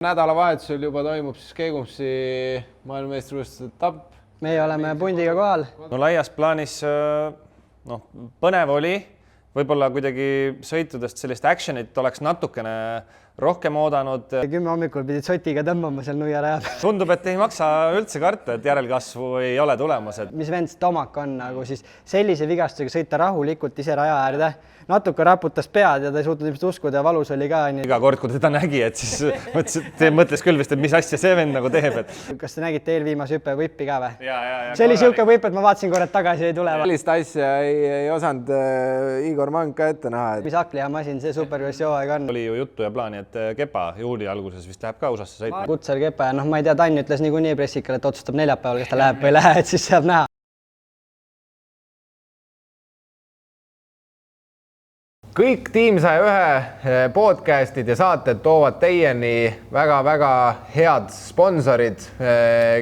Nädalavahetusel juba toimub siis Keegumsi maailmameistrivõistluste etapp. Meie oleme pundiga kohal. No laias plaanis põnev oli, võib-olla kuidagi sõitudest sellist actionit oleks natukene rohkem oodanud. 10 hommikul pidid sotiga tõmbama seal nuiaraja peal. Tundub, et ei maksa üldse karta, et järelkasvu ei ole tulemas. Mis vend Tomak on nagu siis sellise vigastusega sõita rahulikult ise raja äärde. Natuke raputas pead ja ta ei suutnud ilmselt uskuda ja valus oli ka. Iga kord, kui teda nägi, et siis mõtles küll vist, et mis asja see vend nagu teeb. Kas te nägite eelviimase hüppe võippi ka või? Ja, see oli siuke võip, et ma vaatasin korra tagasi ei tule. Sellist asja ei osanud Igor Mang ka ette näha. Mis haklihamasin see superkrossi hooaeg on? Oli ju juttu ja plaani, et Kepa juuli alguses vist läheb ka USA-sse sõitma. Kutsar Kepa ja ma ei tea, Tann ütles niikuinii pressikale, et otsustab neljapäeval, kas ta läheb või ei lähe, et siis saab näha. Kõik Team 101 podcastid ja saated toovad teieni väga-väga head sponsorid,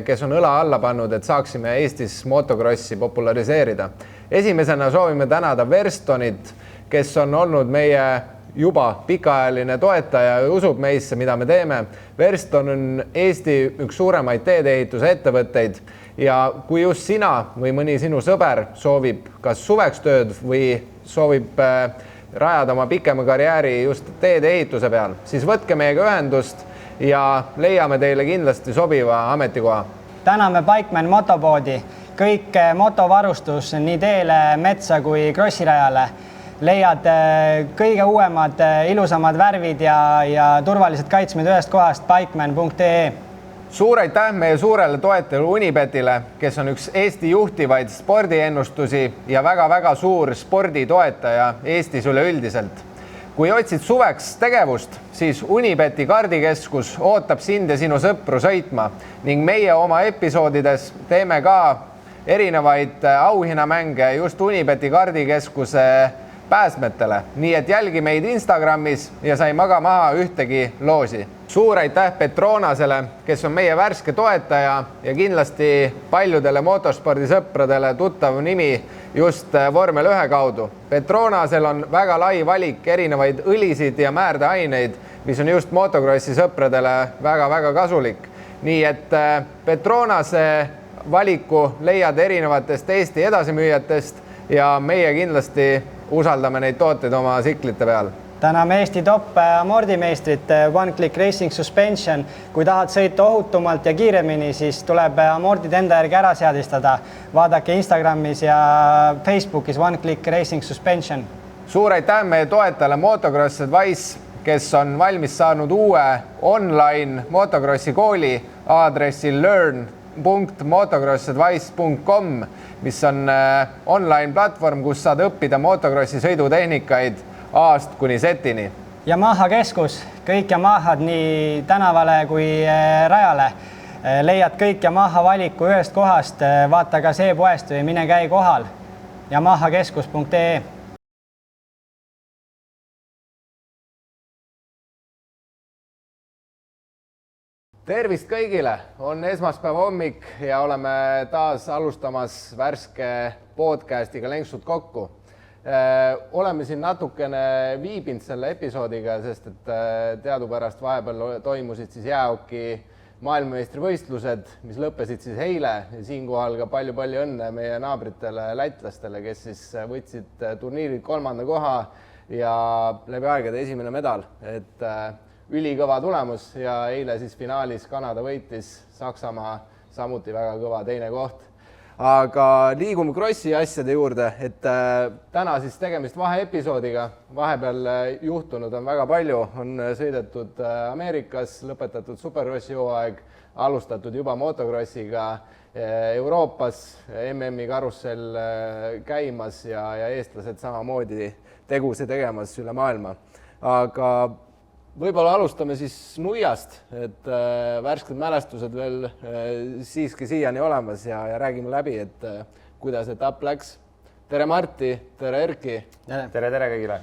kes on õla alla pannud, et saaksime Eestis motokrossi populariseerida. Esimesena soovime tänada Verstonit, kes on olnud meie juba pikaajaline toetaja ja usub meisse, mida me teeme. Verston on Eesti üks suuremaid teedeehituse ettevõtteid ja kui just sina või mõni sinu sõber soovib kas suveks tööd või soovib rajada oma pikema karjääri just teedeehituse peal, siis võtke meiega ühendust ja leiame teile kindlasti sobiva ametikoha. Täname Bikeman motopoodi. Kõik motovarustus nii teele, metsa kui krossirajale. Leiad kõige uuemad, ilusamad värvid ja turvalised kaitsmed ühest kohast bikeman.ee. Suur aitäh meie suurele toetajale Unibetile, kes on üks Eesti juhtivaid spordiennustusi ja väga-väga suur sporditoetaja Eestis üleüldiselt. Kui otsid suveks tegevust, siis Unibeti kardikeskus ootab sind ja sinu sõpru sõitma ning meie oma episoodides teeme ka erinevaid auhinnamänge just Unibeti kardikeskuse pääsmetele, nii et jälgi meid Instagramis ja sai maga maha ühtegi loosi. Suur aitäh Petronasele, kes on meie värske toetaja ja kindlasti paljudele motospordisõpradele tuttav nimi just vormel 1 kaudu. Petronasel on väga lai valik erinevaid õlisid ja määrdeaineid, mis on just motokrossi sõpradele väga-väga kasulik. Nii et Petronase valiku leiad erinevatest Eesti edasimüüjatest ja meie kindlasti usaldame neid tooteid oma siklite peal. Täname Eesti top amordimeistrit One Click Racing Suspension. Kui tahad sõita ohutumalt ja kiiremini, siis tuleb amordid enda järgi ära seadistada. Vaadake Instagramis ja Facebookis One Click Racing Suspension. Suur aitäh meie toetajale Motocross Advice, kes on valmis saanud uue online motokrossi kooli aadressil learn.motocrossadvice.com, mis on online platvorm, kus saad õppida motokrossi sõidutehnikaid A-st kuni setini. Yamaha keskus, kõik Yamahad nii tänavale kui rajale. Leiad kõik Yamaha valiku ühest kohast, vaata ka see poest või mine käi kohal. Yamahakeskus.ee. Tervist kõigile! On esmaspäeva hommik ja oleme taas alustamas värske podcastiga Lenksud kokku. Oleme siin natukene viibinud selle episoodiga, sest et teadupärast vahepeal toimusid siis jäähoki maailmameistrivõistlused, mis lõppesid siis eile ja siinkohal ka palju-palju õnne meie naabritele lätlastele, kes siis võtsid turniirid 3. koha ja läbi aegade esimene medal. Et ülikõva tulemus ja eile siis finaalis Kanada võitis, Saksamaa samuti väga kõva teine koht. Aga liigume krossi asjade juurde, et täna siis tegemist vaheepisoodiga. Vahepeal juhtunud on väga palju, on sõidetud Ameerikas, lõpetatud superkrossi hooaeg, alustatud juba motokrossiga Euroopas, MM-i karussell käimas ja eestlased samamoodi teguse tegemas üle maailma. Aga võib-olla alustame siis nuiast, et värsked mälestused veel siiski siiani olemas ja räägime läbi, et kuidas etapp läks. Tere Marti, tere Erki. Tere kõigile.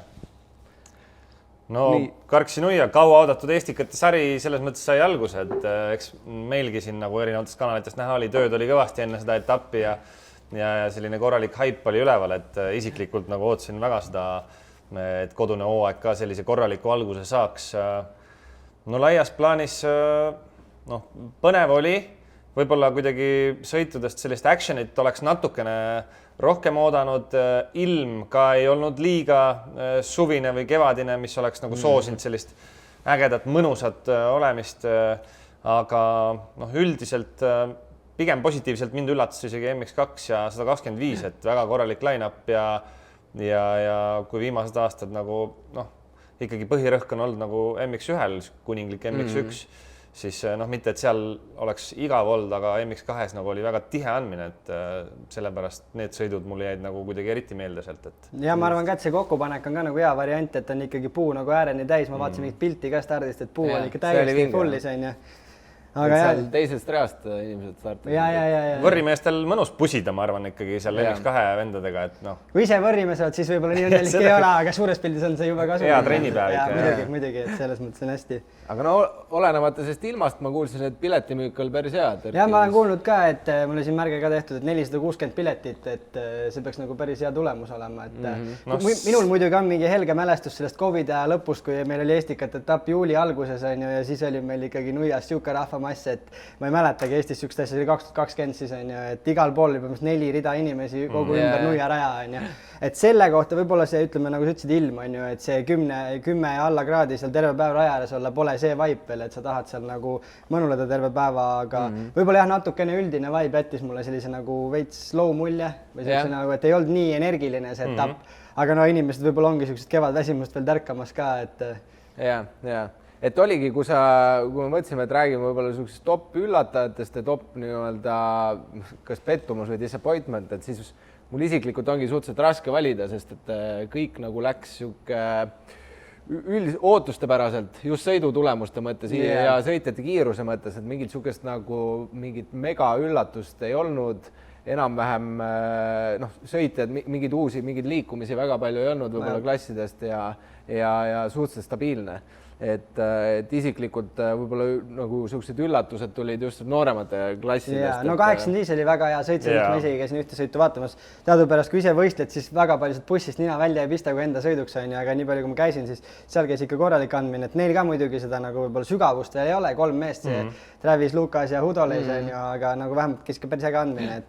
No Karksi nuia, kaua oodatud Eestikate sari selles mõttes sai alguse, et eks meilgi siin nagu erinevatest kanalitest näha oli, tööd oli kõvasti enne seda etappi ja selline korralik haip oli üleval, et isiklikult nagu ootasin väga seda, et kodune hooaeg ka sellise korraliku alguse saaks. no laias plaanis põnev oli, võib-olla kuidagi sõitudest sellist actionit oleks natukene rohkem oodanud, ilm ka ei olnud liiga suvine või kevadine, mis oleks nagu soosinud sellist ägedat, mõnusat olemist, aga üldiselt pigem positiivselt mind üllatas isegi MX2 ja 125, et väga korralik line-up ja kui viimased aastad nagu ikkagi põhirõhk on olnud nagu MX1-l, kuninglik MX1, siis mitte, et seal oleks igav olnud, aga MX2-s nagu oli väga tihe andmine, et sellepärast need sõidud mulle jäid nagu kuidagi eriti meelde sealt, et. Ja ma arvan ka, et see kokkupanek on ka nagu hea variant, et on ikkagi puu nagu ääreni täis, ma vaatasin mingit pilti ka stardist, et puu oli ikka täiesti fullis, on ju. Aga seal teisest reast inimesed startisid. Ja. Võrrimeestel mõnus pusida, ma arvan ikkagi seal MX2 vendadega, et Kui ise võrrimees oled, siis võib-olla nii õnnelik ei ole, aga suures pildis on see juba kasu. Hea trennipäev ikka. Muidugi, et selles mõttes on hästi. Aga olenemata sellest ilmast ma kuulsin, et piletimüük oli päris hea. Ja ma olen kuulnud ka, et mul oli siin märge ka tehtud, et 460 piletit, et see peaks nagu päris hea tulemus olema. Minul muidugi on mingi helge mälestus sellest COVID lõpust, kui meil oli Estikat etapp juuli alguses on ju, ja siis oli meil ikkagi nuias siuke rahvamass, et ma ei mäletagi Eestis sükst asja, oli 2020 siis on ju, et igal pool oli 4 rida inimesi kogu ümber nuia raja on ju. Et selle kohta võib-olla see, ütleme, nagu sa ütlesid, ilm on ju, et see 10 ja alla kraadi seal terve päev raja ääres olla pole see vibe veel, et sa tahad seal nagu mõnuleda terve päeva, aga võib-olla jah, natukene üldine vibe jättis mulle sellise nagu veits slow mulje või sellise nagu, et ei olnud nii energiline see etapp, aga inimesed võib-olla ongi sellised kevadväsimust veel tärkamas ka, et. Ja. Et oligi, kui me mõtlesime, et räägime võib-olla sellisest top üllatajatest ja top nii-öelda kas pettumus või disappointment, et siis mul isiklikult ongi suhteliselt raske valida, sest et kõik nagu läks siuke ootustepäraselt just sõidutulemuste mõttes ja sõitjate kiiruse mõttes, et mingit sukest nagu mingit mega üllatust ei olnud, enam-vähem sõitjad, mingeid liikumisi väga palju ei olnud võib-olla klassidest ja suhteliselt stabiilne. Et isiklikult võib-olla nagu sellised üllatused tulid just nooremate klassidest. No 85 oli väga hea sõit, ma isegi käisin ühte sõitu vaatamas. Teadupärast, kui ise võistled, siis väga palju bussist nina välja ei pista, kui enda sõiduks on, aga nii palju, kui ma käisin, siis seal käis ikka korralik andmine, et neil ka muidugi seda nagu võib-olla sügavust veel ei ole, 3 meest, Travis, Lukas ja Hudoleis on ju, aga nagu vähemalt käis ikka päris äge andmine.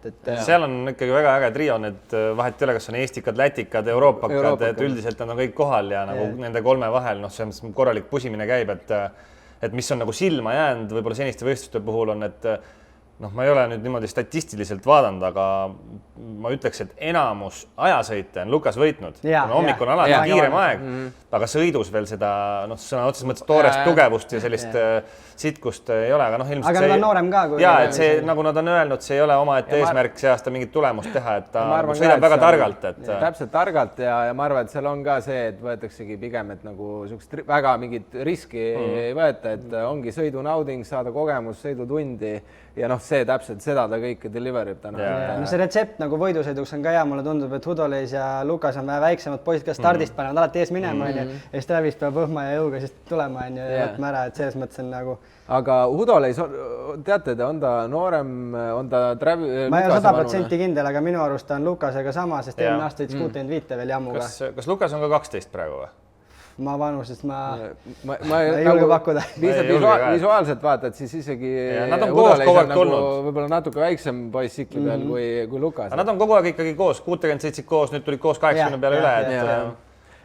Seal on ikkagi väga äge trio, need vahet ei ole, kas on eestikad, lätikad, euroopakad, et üldiselt on kõik kohal ja nagu nende 3 vahel, see on korralik pusimine käib, et mis on nagu silma jäänud võib-olla seniste võistluste puhul on, et ma ei ole nüüd niimoodi statistiliselt vaadanud, aga ma ütleks, et enamus ajasõite on Lukas võitnud. Hommikul on alati kiirem aeg, aga sõidus veel seda sõna otseses mõttes toorest tugevust ja sellist sitkust ei ole, aga ilmselt aga nad on noorem ka. Et see, nagu nad on öelnud, see ei ole omaette eesmärk see aasta mingit tulemust teha, et ta sõidab väga targalt. Täpselt targalt ja ma arvan, et seal on ka see, et võetaksegi pigem, et nagu väga mingit riski ei võeta, et ongi sõidunauding, saada kogemus, sõidutundi ja see täpselt seda ta kõike deliverib täna. See retsept nagu võidusõiduks on ka hea, mulle tundub, et Hudoleis ja Lukas on väiksemad poisid, kes stardist panevad alati ees minema ja siis Travis peab õhma ja jõuga siis tulema ja võtma ära, et selles mõttes on nagu. Aga Hudoleis, teate, on ta noorem, on ta Travis? Ma ei ole 100% kindel, aga minu arust ta on Lukasega sama, sest eelmine aasta 65 veel jammuga. Kas Lukas on ka 12 praegu või? Ma vanusest ma ei julge pakkuda. Visuaalselt vaatad, siis isegi nad on koos kogu aeg tulnud. Võib-olla natuke väiksem poiss sikli peal kui Lukas. Nad on kogu aeg ikkagi koos, 60 sõitsid koos, nüüd tulid koos 80 peale üle, et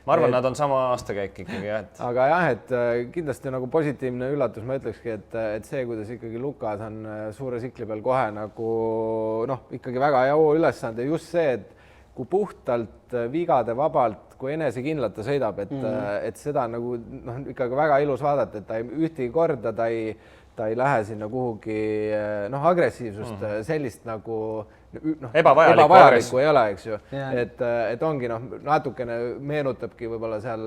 ma arvan, nad on sama aastakäik ikkagi. Aga jah, et kindlasti nagu positiivne üllatus, ma ütlekski, et see, kuidas ikkagi Lukas on suure sikli peal kohe nagu ikkagi väga hea ülesande, just see, et kui puhtalt vigade vabalt, kui enesekindlalt ta sõidab, et seda nagu ikkagi väga ilus vaadata, et ta ühtegi korda, ta ei lähe sinna kuhugi agressiivsust sellist nagu ebavajalikku ei ole, eks ju. Et ongi natukene meenutabki võib-olla seal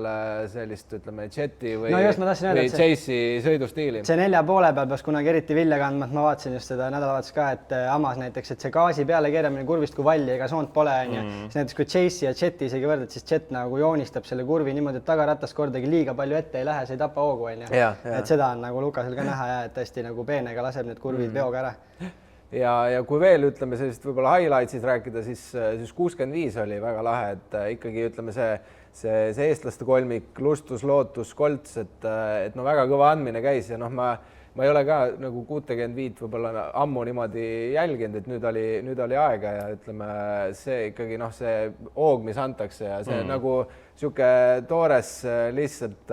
sellist, ütleme, Jeti või Chase'i sõidustiili. See 4 poole peal peaks kunagi eriti vilja kandma, et ma vaatasin just seda nädalavahetus ka, et Amas näiteks, et see gaasi peale keeramine kurvist, kui valli ega soont pole, siis näiteks kui Chase'i ja Jeti isegi võrded, siis Jet nagu joonistab selle kurvi niimoodi, et tagaratas kordagi liiga palju ette ei lähe, see ei tapa hoogu, on ju. Et seda on nagu Lukasel ka näha ja et hästi nagu peenega laseb need kurvid veoga ära. ja kui veel ütleme sellist võib-olla highlights'id rääkida, siis 65 oli väga lahe, et ikkagi ütleme see eestlaste kolmik, Lustus, Lootus, Kolts, et no väga kõva andmine käis ja noh, ma ei ole ka nagu 65 võib-olla ammu niimoodi jälginud, et nüüd oli aega ja ütleme, see ikkagi noh, see hoog, mis antakse ja see nagu sihuke toores lihtsalt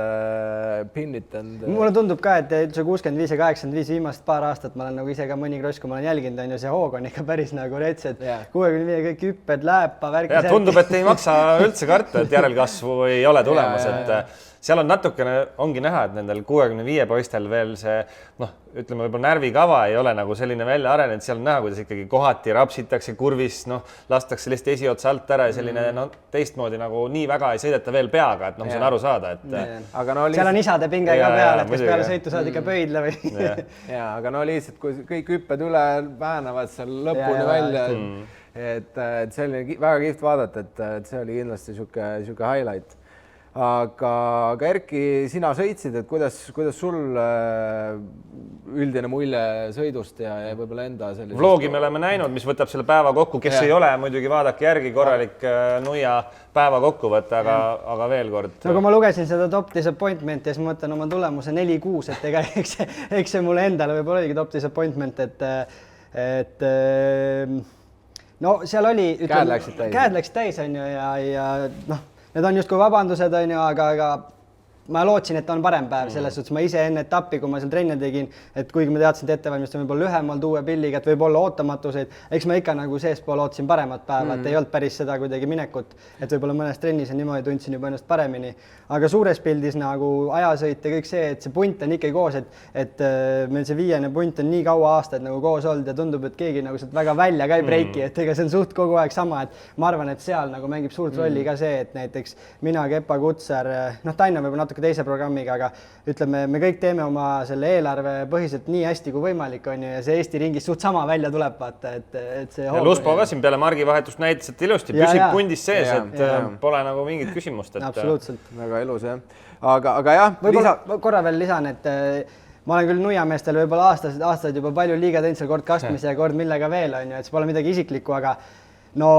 pinnitanud. Mulle tundub ka, et üldse 65 ja 85 viimast paar aastat ma olen nagu ise ka mõni kross, kui ma olen jälginud, on ju see hoog on ikka päris nagu rets, et 65 kõik hüpped, lääpa, värki. Ja tundub, et ei maksa üldse karta, et järelkasvu ei ole tulemas, et seal on natukene, ongi näha, et nendel 65 poistel veel see, noh, ütleme võib-olla närvikava ei ole nagu selline välja arenenud, seal on näha, kuidas ikkagi kohati rapsitakse kurvis, noh, lastakse lihtsalt esiotsa alt ära ja selline, no teistmoodi nagu nii väga ei sõideta veel peaga, et noh, see on aru saada, et aga no seal on isade pinge ka peal, et kas peale sõitu saad ikka pöidle või? Ja, aga no lihtsalt, kui kõik hüpped üle väänavad seal lõpuni välja, et see oli väga kihvt vaadata, et see oli kindlasti sihuke highlight. Aga Erki, sina sõitsid, et kuidas sul üldine mulje sõidust ja võib-olla enda sellisest? Vlogi me oleme näinud, mis võtab selle päeva kokku, kes ei ole, muidugi vaadake järgi korralik Nuia päeva kokkuvõte, aga veel kord. No kui ma lugesin seda top disappointment ja siis ma mõtlen oma tulemuse 4-6, et ega eks see mulle endale võib-olla oligi top disappointment, et no seal oli... Käed läksid täis, on ju, ja noh, need on justkui vabandused, on ju, aga ma lootsin, et on parem päev, selles suhtes ma ise enne etappi, kui ma seal trenne tegin, et kuigi ma teadsin, et ettevalmistan võib-olla lühemalt uue pilliga, et võib-olla ootamatuseid, eks ma ikka nagu seespool ootasin paremat päeva, et ei olnud päris seda kuidagi minekut, et võib-olla mõnes trennis on niimoodi, tundsin juba ennast paremini, aga suures pildis nagu ajasõit ja kõik see, et see punt on ikkagi koos, et meil see viiene punt on nii kaua aastaid nagu koos olnud ja tundub, et keegi nagu sealt väga välja ka ei breiki, et ega see on suht kogu aeg sama, et ma arvan, et seal nagu mängib suurt rolli ka see, et näiteks mina, Kepa, Kutsar, noh, Taino võib-olla natuke teise programmiga, aga ütleme, me kõik teeme oma selle eelarve põhiselt nii hästi kui võimalik on ju ja see Eesti ringis suht sama välja tuleb, vaata, et see... Ja Luspo ka siin peale margivahetust näitas, et ilusti püsib pundis sees, et pole nagu mingit küsimust. Absoluutselt. Väga ilus, jah. Aga jah... Võib-olla korra veel lisan, et ma olen küll nuiameestel võib-olla aastaid juba palju liiga teinud seal kord kastmise ja kord millega veel on ju, et see pole midagi isiklikku, aga no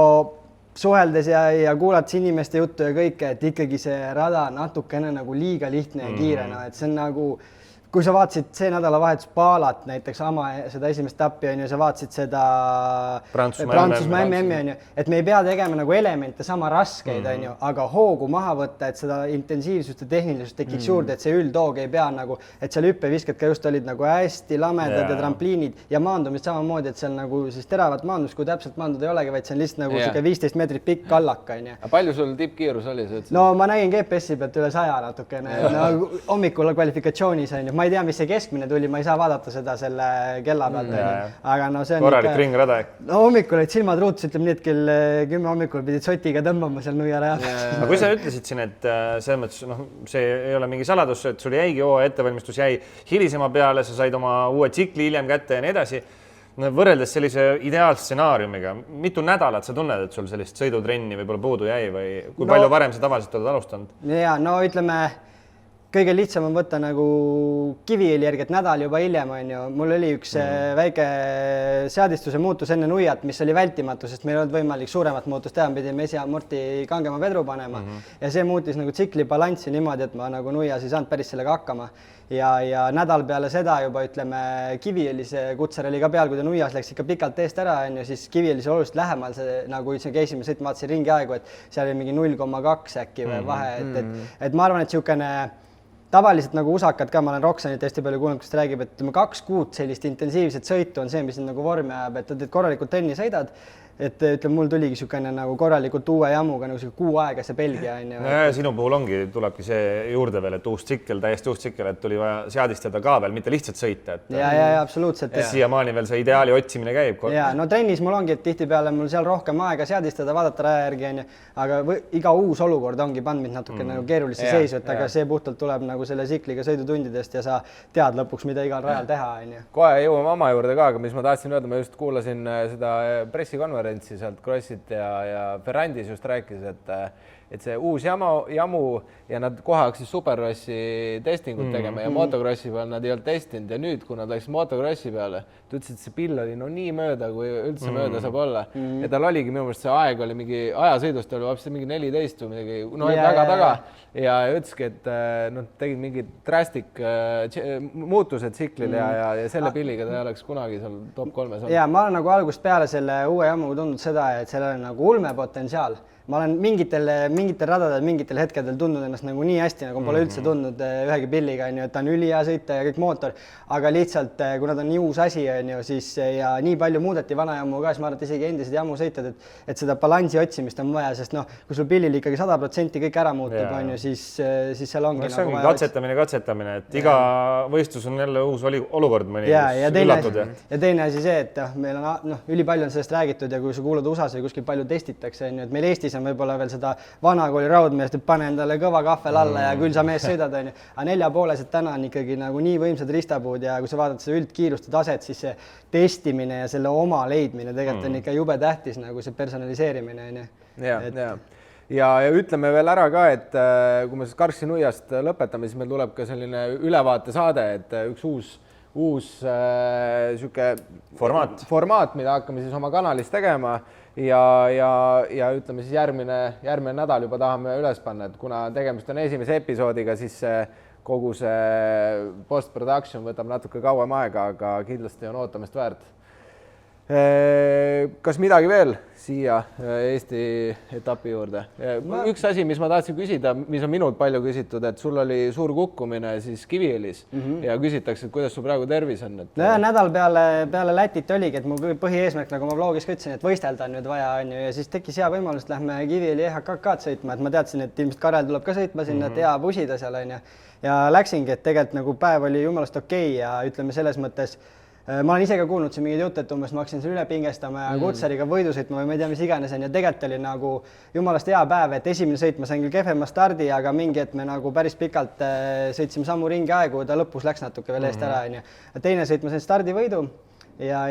suheldes ja kuulates inimeste juttu ja kõike, et ikkagi see rada natukene nagu liiga lihtne ja kiire, no, et see on nagu, kui sa vaatasid see nädalavahetus Paalat näiteks seda esimest tappi on ju, sa vaatasid seda Prantsusmaa MM-i on ju, et me ei pea tegema nagu elemente sama raskeid on ju, aga hoogu maha võtta, et seda intensiivsust ja tehnilisust tekiks juurde, et see üldhoog ei pea nagu, et seal hüppevisked ka just olid nagu hästi lamedad ja trampliinid ja maandumist samamoodi, et seal nagu siis teravat maandumist, kui täpselt maanduda ei olegi, vaid see on lihtsalt nagu 15 meetrit pikk kallak on ju. Palju sul tippkiirus oli? No ma nägin GPS-i pealt üle 100 natukene, no, hommikul kvalifikatsioonis on ju, ma ei tea, mis see keskmine tuli, ma ei saa vaadata seda selle kella pealt, aga no see on korralik ringrada. No hommikul olid silmad ruutus, ütleme nii, et kell 10 hommikul pidid sotiga tõmbama seal Nuia raja. Aga kui sa ütlesid siin, et selles mõttes, noh, see ei ole mingi saladus, et sul jäigi ettevalmistus jäi hilisema peale, sa said oma uue tsikli hiljem kätte ja nii edasi. Võrreldes sellise ideaalstsenaariumiga, mitu nädalat sa tunned, et sul sellist sõidutrenni võib-olla puudu jäi või kui palju varem sa tavaliselt oled alustanud? Ja no ütleme, kõige lihtsam on võtta nagu Kiviõli järgi, et nädal juba hiljem on ju. Mul oli üks väike seadistuse muutus enne Nuiat, mis oli vältimatu, sest meil ei olnud võimalik suuremat muutust teha, pidime esiamorti kangema vedru panema ja see muutis nagu tsikli balanssi niimoodi, et ma nagu Nuias ei saanud päris sellega hakkama. Ja nädal peale seda juba ütleme Kiviõli see Kutsar oli ka peal, kui ta Nuias läks ikka pikalt eest ära, on ju, siis Kiviõli see oluliselt lähemal, see nagu käisime sõitma, vaatasin ringi aegu, et seal oli mingi 0,2 äkki või vahe, et ma arvan, et siukene tavaliselt nagu usakad ka, ma olen Roxanit hästi palju kuulnud, kus ta räägib, et 2 kuud sellist intensiivset sõitu on see, mis nagu vormi ajab, et korralikult trenni sõidad, et ütleme, mul tuligi niisugune nagu korralikult uue jamuga nagu kuu aega see Belgia on ju. Ja sinu puhul tulebki see juurde veel, et uus tsikkel, täiesti uus tsikkel, et tuli vaja seadistada ka veel, mitte lihtsalt sõita. Ja absoluutselt. Siiamaani veel see ideaali otsimine käib. Ja no trennis mul ongi, et tihtipeale mul seal rohkem aega seadistada, vaadata raja järgi on ju, aga iga uus olukord ongi pannud mind natuke nagu keerulisse seisu, et aga see puhtalt tuleb nagu selle tsikliga sõidutundidest ja sa tead lõpuks, mida igal rajal teha on ju. Kohe jõuame oma juurde ka, aga mis ma tahtsin öelda, ma just kuulasin seda pressikonverentsi sealt Krossit ja Ferrandis just rääkis, et see uus jamu ja nad kohe hakkasid superkrossi testingut tegema ja motokrossi peal nad ei olnud testinud ja nüüd, kui nad läksid motokrossi peale, ta ütles, et see pill oli no nii mööda, kui üldse mööda saab olla. Ja tal oligi minu meelest see aeg oli mingi ajasõidust oli vabasti mingi 14 või midagi, no väga taga ja ütleski, et tegid mingi drastic muutused tsiklil ja selle pilliga ta ei oleks kunagi seal top 3-s olnud. Ja ma olen nagu algust peale selle uue jamuga tundnud seda, et sellel on nagu ulmepotentsiaal. Ma olen mingitel radadel, mingitel hetkedel tundnud ennast nagu nii hästi, nagu pole üldse tundnud ühegi pilliga, et ta on ülihea sõita ja kõik mootor, aga lihtsalt, kuna ta on nii uus asi, siis ja nii palju muudeti vana jamu ka, siis ma arvan, et isegi endised jamu sõitjad, et seda balansi otsimist on vaja, sest kui sul pillil ikkagi 100% kõik ära muutub, siis seal ongi see ongi katsetamine, et iga võistlus on jälle uus olukord mõni üllatud. Ja teine asi see, et meil on ülipalju on sellest räägitud ja kui sa kuulad USA-s või kuskil palju testitakse, et meil Eestis on võib-olla veel seda vanakooli raudmeest, et pane endale kõva kahvel alla ja küll sa mees sõidad, aga 4,5-sed täna on ikkagi nagu nii võimsad ristapuud ja kui sa vaatad seda üldkiiruste taset, siis see testimine ja selle oma leidmine tegelikult on ikka jube tähtis, nagu see personaliseerimine. Ja ütleme veel ära ka, et kui me Karksi nuiast lõpetame, siis meil tuleb ka selline ülevaatesaade, et üks uus formaat, mida hakkame siis oma kanalis tegema ja ütleme siis järgmine nädal juba tahame üles panna, et kuna tegemist on esimese episoodiga, siis kogu see post-production võtab natuke kauem aega, aga kindlasti on ootamist väärt. Kas midagi veel siia Eesti etapi juurde? Üks asi, mis ma tahtsin küsida, mis on minult palju küsitud, et sul oli suur kukkumine siis Kiviõlis ja küsitakse, et kuidas sul praegu tervis on? Nädal peale Lätit oligi, et mu põhieesmärk, nagu ma vlogis ka ütlesin, et võistelda on nüüd vaja ja siis tekkis hea võimalus, et lähme Kiviõli EHKK-d sõitma, et ma teadsin, et ilmselt Karel tuleb ka sõitma sinna, et hea pusida seal on ja läksingi, et tegelikult nagu päev oli jumalast okei ja ütleme selles mõttes ma olen ise ka kuulnud siin mingid jutt, et umbes ma hakkasin üle pingestama ja kutseriga võidu sõitma või ma ei tea, mis iganes on ja tegelikult oli nagu jumalast hea päev, et esimene sõit ma sain küll kehvema stardi, aga mingi, et me nagu päris pikalt sõitsime sammu ringi aegu, ta lõpus läks natuke veel eest ära. Teine sõit ma sain stardivõidu ja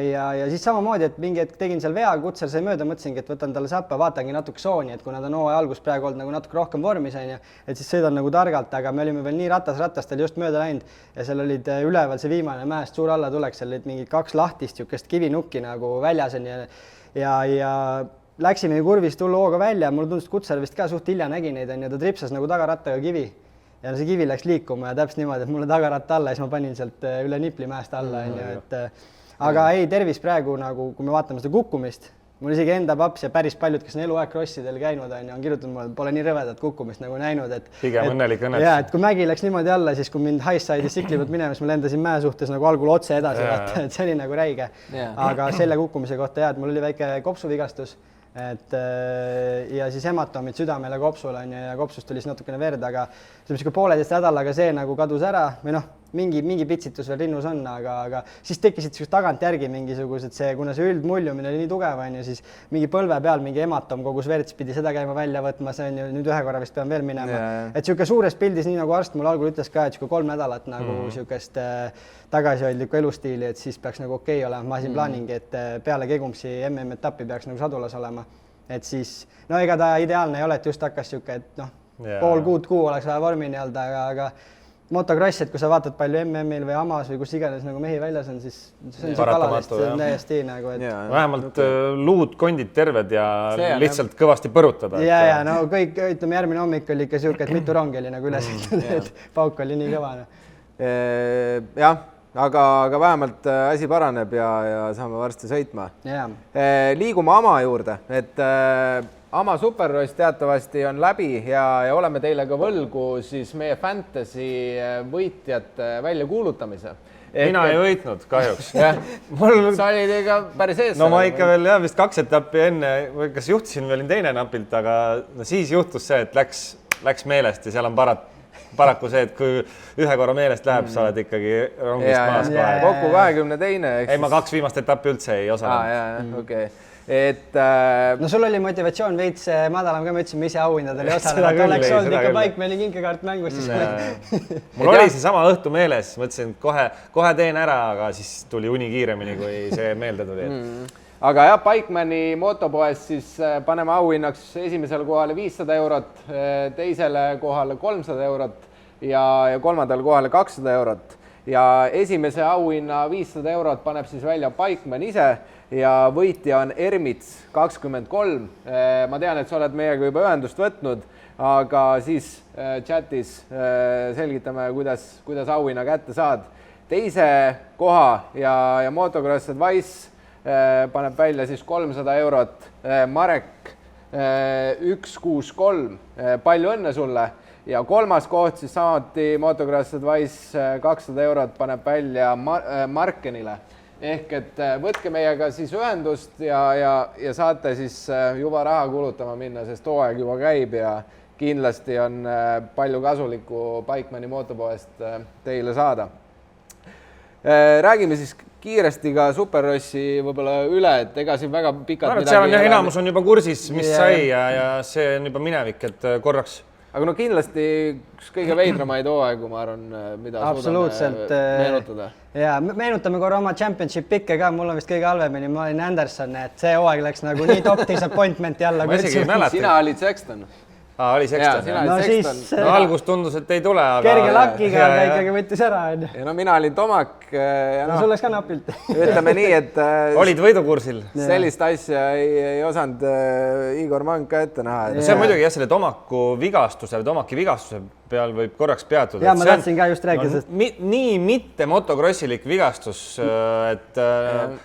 siis samamoodi, et mingi hetk tegin seal vea, kutser sai mööda, mõtlesingi, et võtan talle säppa, vaatangi natuke sooni, et kuna ta on hooaja algus praegu olnud nagu natuke rohkem vormis, et siis sõidan nagu targalt, aga me olime veel nii ratast oli just mööda läinud ja seal olid üleval see viimane mäest suur alla tuleks, seal olid mingi 2 lahtist niisugust kivinukki nagu väljas ja läksime kurvist hullu hooga välja, mulle tundus, et kutser vist ka suht hilja nägi neid ja ta tripsas nagu tagarattaga kivi ja see kivi läks liikuma ja täpselt niimoodi, et mulle tagaratta alla ja siis ma panin sealt üle nipli mäest alla, aga ei, tervis praegu nagu, kui me vaatame seda kukkumist, mul isegi enda paps ja päris paljud, kes on eluaeg krossidel käinud, on kirjutanud mulle, et pole nii rõvedat kukkumist nagu näinud. Pigem õnnelik õnneks. Ja, et kui mägi läks niimoodi alla, siis kui mind highside'is sikli pealt minema, siis ma lendasin mäe suhtes nagu algul otse edasi, et see oli nagu räige. Aga selle kukkumise kohta et mul oli väike kopsuvigastus, ja siis hematoomid südamele kopsul ja kopsust tuli siis natukene verd, aga see on 1,5 nädalaga see nagu kadus ära või mingi pitsitus veel rinnus on, aga siis tekkisid tagantjärgi mingisugused kuna see üldmuljumine oli nii tugev, siis mingi põlve peal mingi hematoom kogus verd, pidi seda käima välja võtma, see on ju nüüd ühe korra vist pean veel minema. Et siuke suures pildis, nii nagu arst mul algul ütles ka, et 3 nädalat nagu siukest tagasihoidlikku elustiili, et siis peaks nagu okei olema. Ma siin plaaningi, et peale Kegumsi MM-etappi peaks nagu sadulas olema. Et siis, no ega ta ideaalne ei ole, et just hakkas siuke, et pool kuu oleks vaja vormini olnud, aga motocross, et kui sa vaatad palju MM-il või Amas või kus iganes nagu mehi väljas on, siis see on kaladest, see on täiesti nagu, et vähemalt luud, kondid terved ja lihtsalt kõvasti põrutada. Ja no kõik, ütleme järgmine hommik oli ikka siuke, et mitu rongi oli nagu üles, et pauk oli nii kõva. Jah, aga vähemalt asi paraneb ja saame varsti sõitma. Liigume Ama juurde, et Ama Supercross teatavasti on läbi ja oleme teile ka võlgu siis meie fantasy võitjate väljakuulutamise. Mina ei võitnud kahjuks. Sa olid ikka päris ees. No ma ikka veel vist 2 etappi enne, kas juhtisin veel teine napilt, aga siis juhtus see, et läks meelest ja seal on paraku see, et kui ühe korra meelest läheb, sa oled ikkagi rongist maas kohe. Kokku 22. Ei, ma 2 viimast etappi üldse ei osanud. Okei. No sul oli motivatsioon veits madalam ka, ma ütlesin, ma ise auhindadel ei osanud, et oleks olnud ikka paik, meil oli kinkekaart mängus. Mul oli see sama õhtu meeles, mõtlesin, et kohe teen ära, aga siis tuli uni kiiremini, kui see meelde tuli. aga jah, Bikemani motopoes siis paneme auhinnaks esimesele kohale 500 eurot, teisele kohale 300 eurot ja kolmandale kohale 200 eurot. Ja esimese auhinna 500 eurot paneb siis välja Bikeman ise ja võitja on Ermits 23. Ma tean, et sa oled meiega juba ühendust võtnud, aga siis chatis selgitame, kuidas auhinna kätte saad. Teise koha ja Motocross Advice paneb välja siis 300 eurot. Marek 163, palju õnne sulle! Ja kolmas koht siis samuti Motocross Advice 200 eurot paneb välja Markenile. Ehk et võtke meiega siis ühendust ja saate siis juba raha kulutama minna, sest hooaeg juba käib ja kindlasti on palju kasulikku Bikemani motopoest teile saada. Räägime siis kiiresti ka Superrossi võib-olla üle, et ega siin väga pikalt midagi seal on jah, enamus on juba kursis, mis sai ja see on juba minevik, et korraks. Aga no kindlasti üks kõige veidramaid hooaegu, ma arvan, mida suudame meenutada. Ja meenutame korra oma championship pikke ka, mul on vist kõige halvemini, ma olin Anderson, et see hooaeg läks nagu nii top disappointmenti alla. Ma isegi ei mäleta. Sina olid Sexton. Oli Sexton. No algus tundus, et ei tule, aga... Kerge lakiga, aga ikkagi võttis ära. Ja no mina olin Tomak. No sul läks ka napilt. Ütleme nii, et... Olid võidukursil. Sellist asja ei osanud Igor Mang ka ette näha. See on muidugi jah, selle Tomaki vigastuse peal võib korraks peatuda. Ja ma tahtsin ka just rääkida. Nii mitte motocrossilik vigastus, et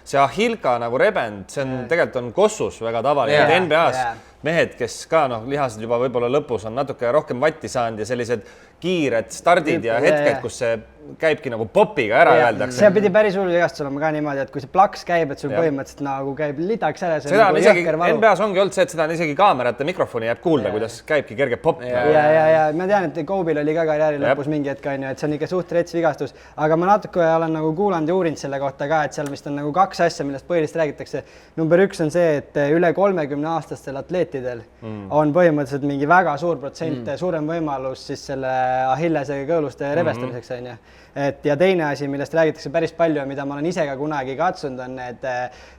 see Ahilka nagu rebend, see on tegelikult on Kossus väga tavaline, et NBA-s mehed, kes ka lihasid juba võib-olla lõpus on natuke rohkem vatti saanud ja sellised kiired stardid ja hetked, kus see käibki nagu popiga ära öeldakse. See pidi päris hull vigastus olema ka niimoodi, et kui see plaks käib, et sul põhimõtteliselt nagu käib lidaks ära. Seda on isegi, NBAs ongi olnud see, et seda on isegi kaamerate mikrofoni jääb kuulda, kuidas käibki kerge popp. Ja ma tean, et Kobil oli ka karjääri lõpus mingi hetk, et see on ikka suht rets vigastus, aga ma natuke olen nagu kuulanud ja uurinud selle kohta ka, et seal vist on nagu kaks asja, millest põhilist räägitakse. Number üks on see, et üle 30-aastastel atleetidel on põhimõtteliselt mingi väga suur protsent, suurem võimalus siis selle Achillese kõõluste rebestamiseks on ju. Ja teine asi, millest räägitakse päris palju, mida ma olen ise ka kunagi katsunud, on need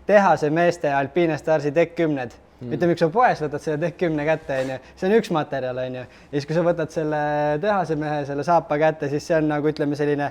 tehase meeste Alpine Starsi Tech 10-d. Ütleme, kui sa poes võtad selle Tech 10 kätte, see on üks materjal, ja siis kui sa võtad selle tehase mehe, selle saapa kätte, siis see on nagu ütleme selline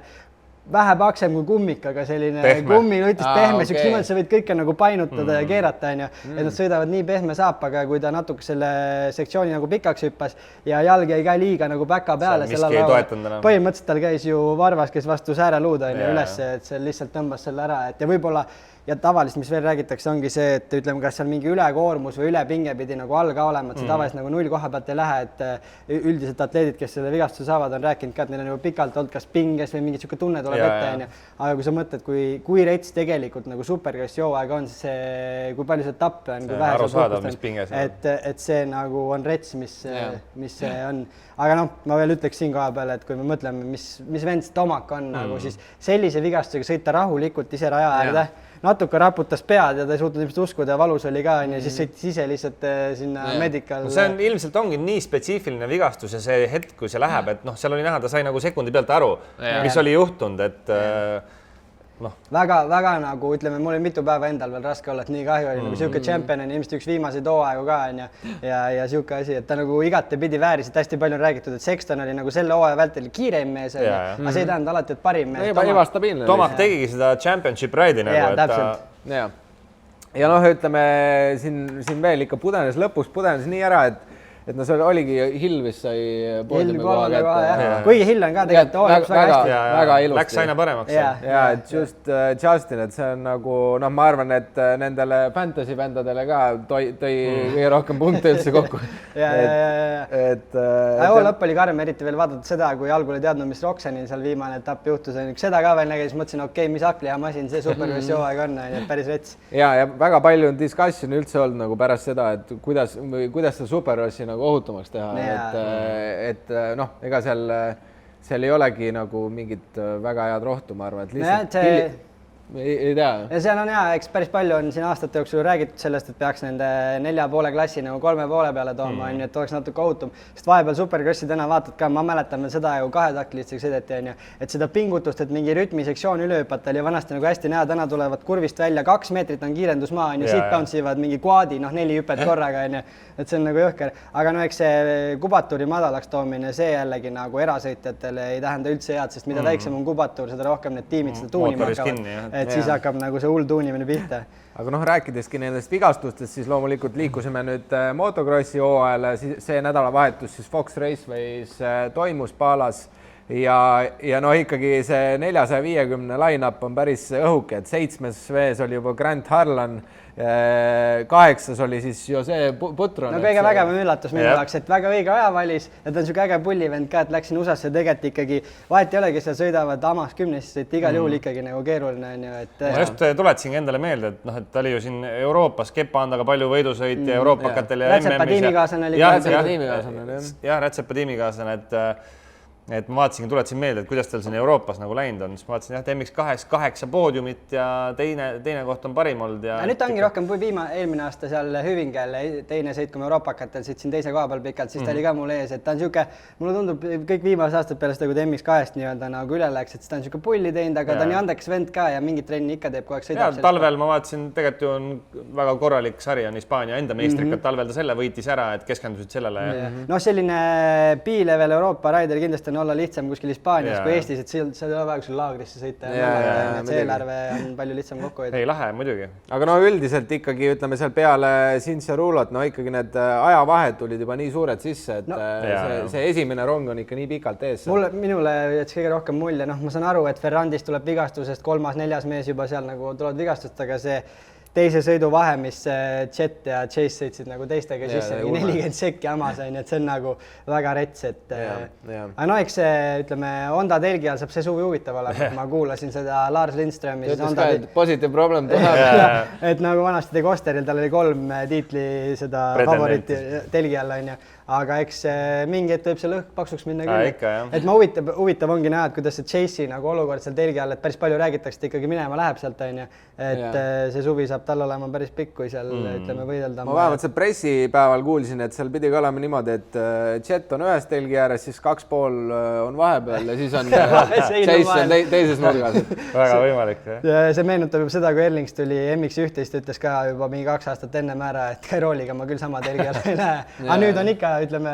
vähe paksem kui kummik, aga selline kummilutist pehme, üks niimoodi sa võid kõike nagu painutada ja keerata, et nad sõidavad nii pehme saapaga, kui ta natuke selle sektsiooni nagu pikaks hüppas ja jalg jäi ka liiga nagu päka peale. Põhimõtteliselt tal käis ju varvas, kes vastu sääreluud üles, et see lihtsalt tõmbas selle ära, et ja võib-olla ja tavaliselt, mis veel räägitakse, ongi see, et ütleme, kas seal mingi ülekoormus või ülepinge pidi nagu all ka olema, et see tavaliselt nagu 0 koha pealt ei lähe, et üldiselt atleedid, kes selle vigastuse saavad, on rääkinud ka, et neil on juba pikalt olnud kas pinges või mingi selline tunne tuleb ette, aga kui sa mõtled, kui rets tegelikult nagu supercrossi hooaeg on, siis see, kui palju see etappe on, kui vähe et see nagu on rets, mis see on. Aga ma veel ütleks siin koha peale, et kui me mõtleme, mis vend Tomak on, nagu siis sellise vigastusega sõita rahulikult ise raja äärde, natuke raputas pead ja ta ei suutnud ilmselt uskuda ja valus oli ka, ja siis sõitis ise lihtsalt sinna medical. See on ilmselt ongi nii spetsiifiline vigastus ja see hetk, kui see läheb, et seal oli näha, ta sai nagu sekundi pealt aru, mis oli juhtunud, et väga nagu ütleme, mul oli mitu päeva endal veel raske olla, et nii kahju oli, nagu siuke champion on ilmselt üks viimaseid hooaegu ka ja siuke asi, et ta nagu igate pidi vääris, et hästi palju on räägitud, et Sexton oli nagu selle hooaja vältel kiireim mees, aga see ei tähenda alati, et parim mees. Tomak tegigi seda championship ride'i nagu, et ta... Ja ütleme, siin veel ikka pudenes nii ära, et seal oligi Hill vist sai poodiumi koha kätte. Kuigi Hill on ka tegelikult väga ilusti. Läks aina paremaks. Ja et just Justin, et see on nagu, ma arvan, et nendele fantasy bändadele ka tõi kõige rohkem punkte üldse kokku. Lõpp oli karm, eriti veel vaadata seda, kui algul ei teadnud, mis Roxanil seal viimane etapp juhtus. Seda ka veel nägi, siis mõtlesin, okei, mis Akliha-masin see supercrossi hooaeg on, päris vets. Ja väga palju on discussion üldse olnud nagu pärast seda, et kuidas see supercrossi nagu ohutumaks teha, et ega seal ei olegi nagu mingit väga head rohtu, ma arvan, et lihtsalt ei tea. Ja seal on eks päris palju on siin aastate jooksul räägitud sellest, et peaks nende 4,5 klassi nagu 3,5 peale tooma, et oleks natuke ohutum. Sest vahepeal superkrossi täna vaatad ka, ma mäletan veel seda ju kahetaklistega sõideti, et seda pingutust, et mingi rütmisektsioon üle hüpata oli vanasti nagu hästi näha, täna tulevad kurvist välja 2 meetrit on kiirendusmaa, siit bounce'ivad mingi quadi, 4 hüpet korraga, et see on nagu jõhker. Aga eks see kubatuuri madalaks toomine, see jällegi nagu erasõitjatele ei tähenda üldse head, sest mida väiksem on kubatuur, seda rohkem need tiimid seda tuunima hakkavad, et siis hakkab nagu see hull tuunimine pihta. Aga rääkideski nendest vigastustest, siis loomulikult liikusime nüüd motokrossi hooajale, see nädalavahetus siis Fox Raceways toimus Palas ja ikkagi see 450 line-up on päris õhuke, et 7. vees oli juba Grant Harlan, 8. oli siis Jose Butron. No kõige vägevam üllatus minu jaoks, et väga õige aja valis ja ta on siuke äge pullivend ka, et läksin USA-sse tegelikult ikkagi, vahet ei ole, kes seal sõidavad Amas 10, et igal juhul ikkagi nagu keeruline on ju, et ma just tuletasingi endale meelde, et ta oli ju siin Euroopas Kepandaga palju võidusõite Euroopakatel ja Rätsepa tiimikaaslane oli. Jah, Rätsepa tiimikaaslane, et ma tuletasin meelde, et kuidas tal siin Euroopas nagu läinud on, siis ma vaatasin, et MX2 8 poodiumit ja teine koht on parim olnud. Ja nüüd ongi rohkem eelmine aasta seal Hüvingel, teine sõitkum Euroopakatel, sõitsin teise koha peal pikalt, siis ta oli ka mul ees, et ta on siuke, mulle tundub kõik viimased aastad peale seda, kui ta MX2-st nii-öelda nagu üle läks, et ta on siuke pulli teinud, aga ta on nii andekas vend ka ja mingit trenni ikka teeb, kogu aeg sõidab. Talvel ma vaatasin, tegelikult on väga korralik sari on Hispaania enda meistrikad, talvel ta selle võitis ära, et keskendusid sellele. No selline B-level Euroopa raider kindlasti on olla lihtsam kuskil Hispaanias kui Eestis, et seal ei ole vaja sul laagrisse sõita ja see eelarve on palju lihtsam kokku hoida. Ei, lahe, muidugi. Aga üldiselt ikkagi, ütleme seal peale Cincerulot, ikkagi need ajavahed tulid juba nii suured sisse, et see esimene rong on ikka nii pikalt ees. Minule jättis kõige rohkem mulje, ma saan aru, et Ferrandis tuleb vigastusest, 3., 4. mees juba seal nagu tulevad vigastust, aga see teise sõidu vahe, mis Jet ja Chase sõitsid nagu teistega sisse, 40 sekki hamas on, et see on nagu väga rets, et aga eks see, ütleme, Honda telgi all saab see suvi huvitav olema, ma kuulasin seda Lars Lindströmi. Ütles ka, et positive problem tuleb. Et nagu vanasti De Kosteril, tal oli 3 tiitli seda favoriiti telgi all on ju, aga eks mingi hetk võib see lõhk paksuks minna küll. Et ma huvitav ongi näha, et kuidas see Chase'i nagu olukord seal telgi all, et päris palju räägitakse, et ikkagi minema läheb sealt on ju, et see suvi saab tal olema päris pikk, kui seal ütleme võidelda. Ma vähemalt seal pressipäeval kuulsin, et seal pidi ka olema niimoodi, et Jet on ühes telgi ääres, siis 2,5 on vahepeal ja siis on Chase on teises nurgas. Väga võimalik. See meenutab juba seda, kui Erlings tuli MX11, ütles ka juba mingi 2 aastat ennem ära, et Cairoliga ma küll sama telgi all ei lähe. Aga nüüd on ikka, ütleme,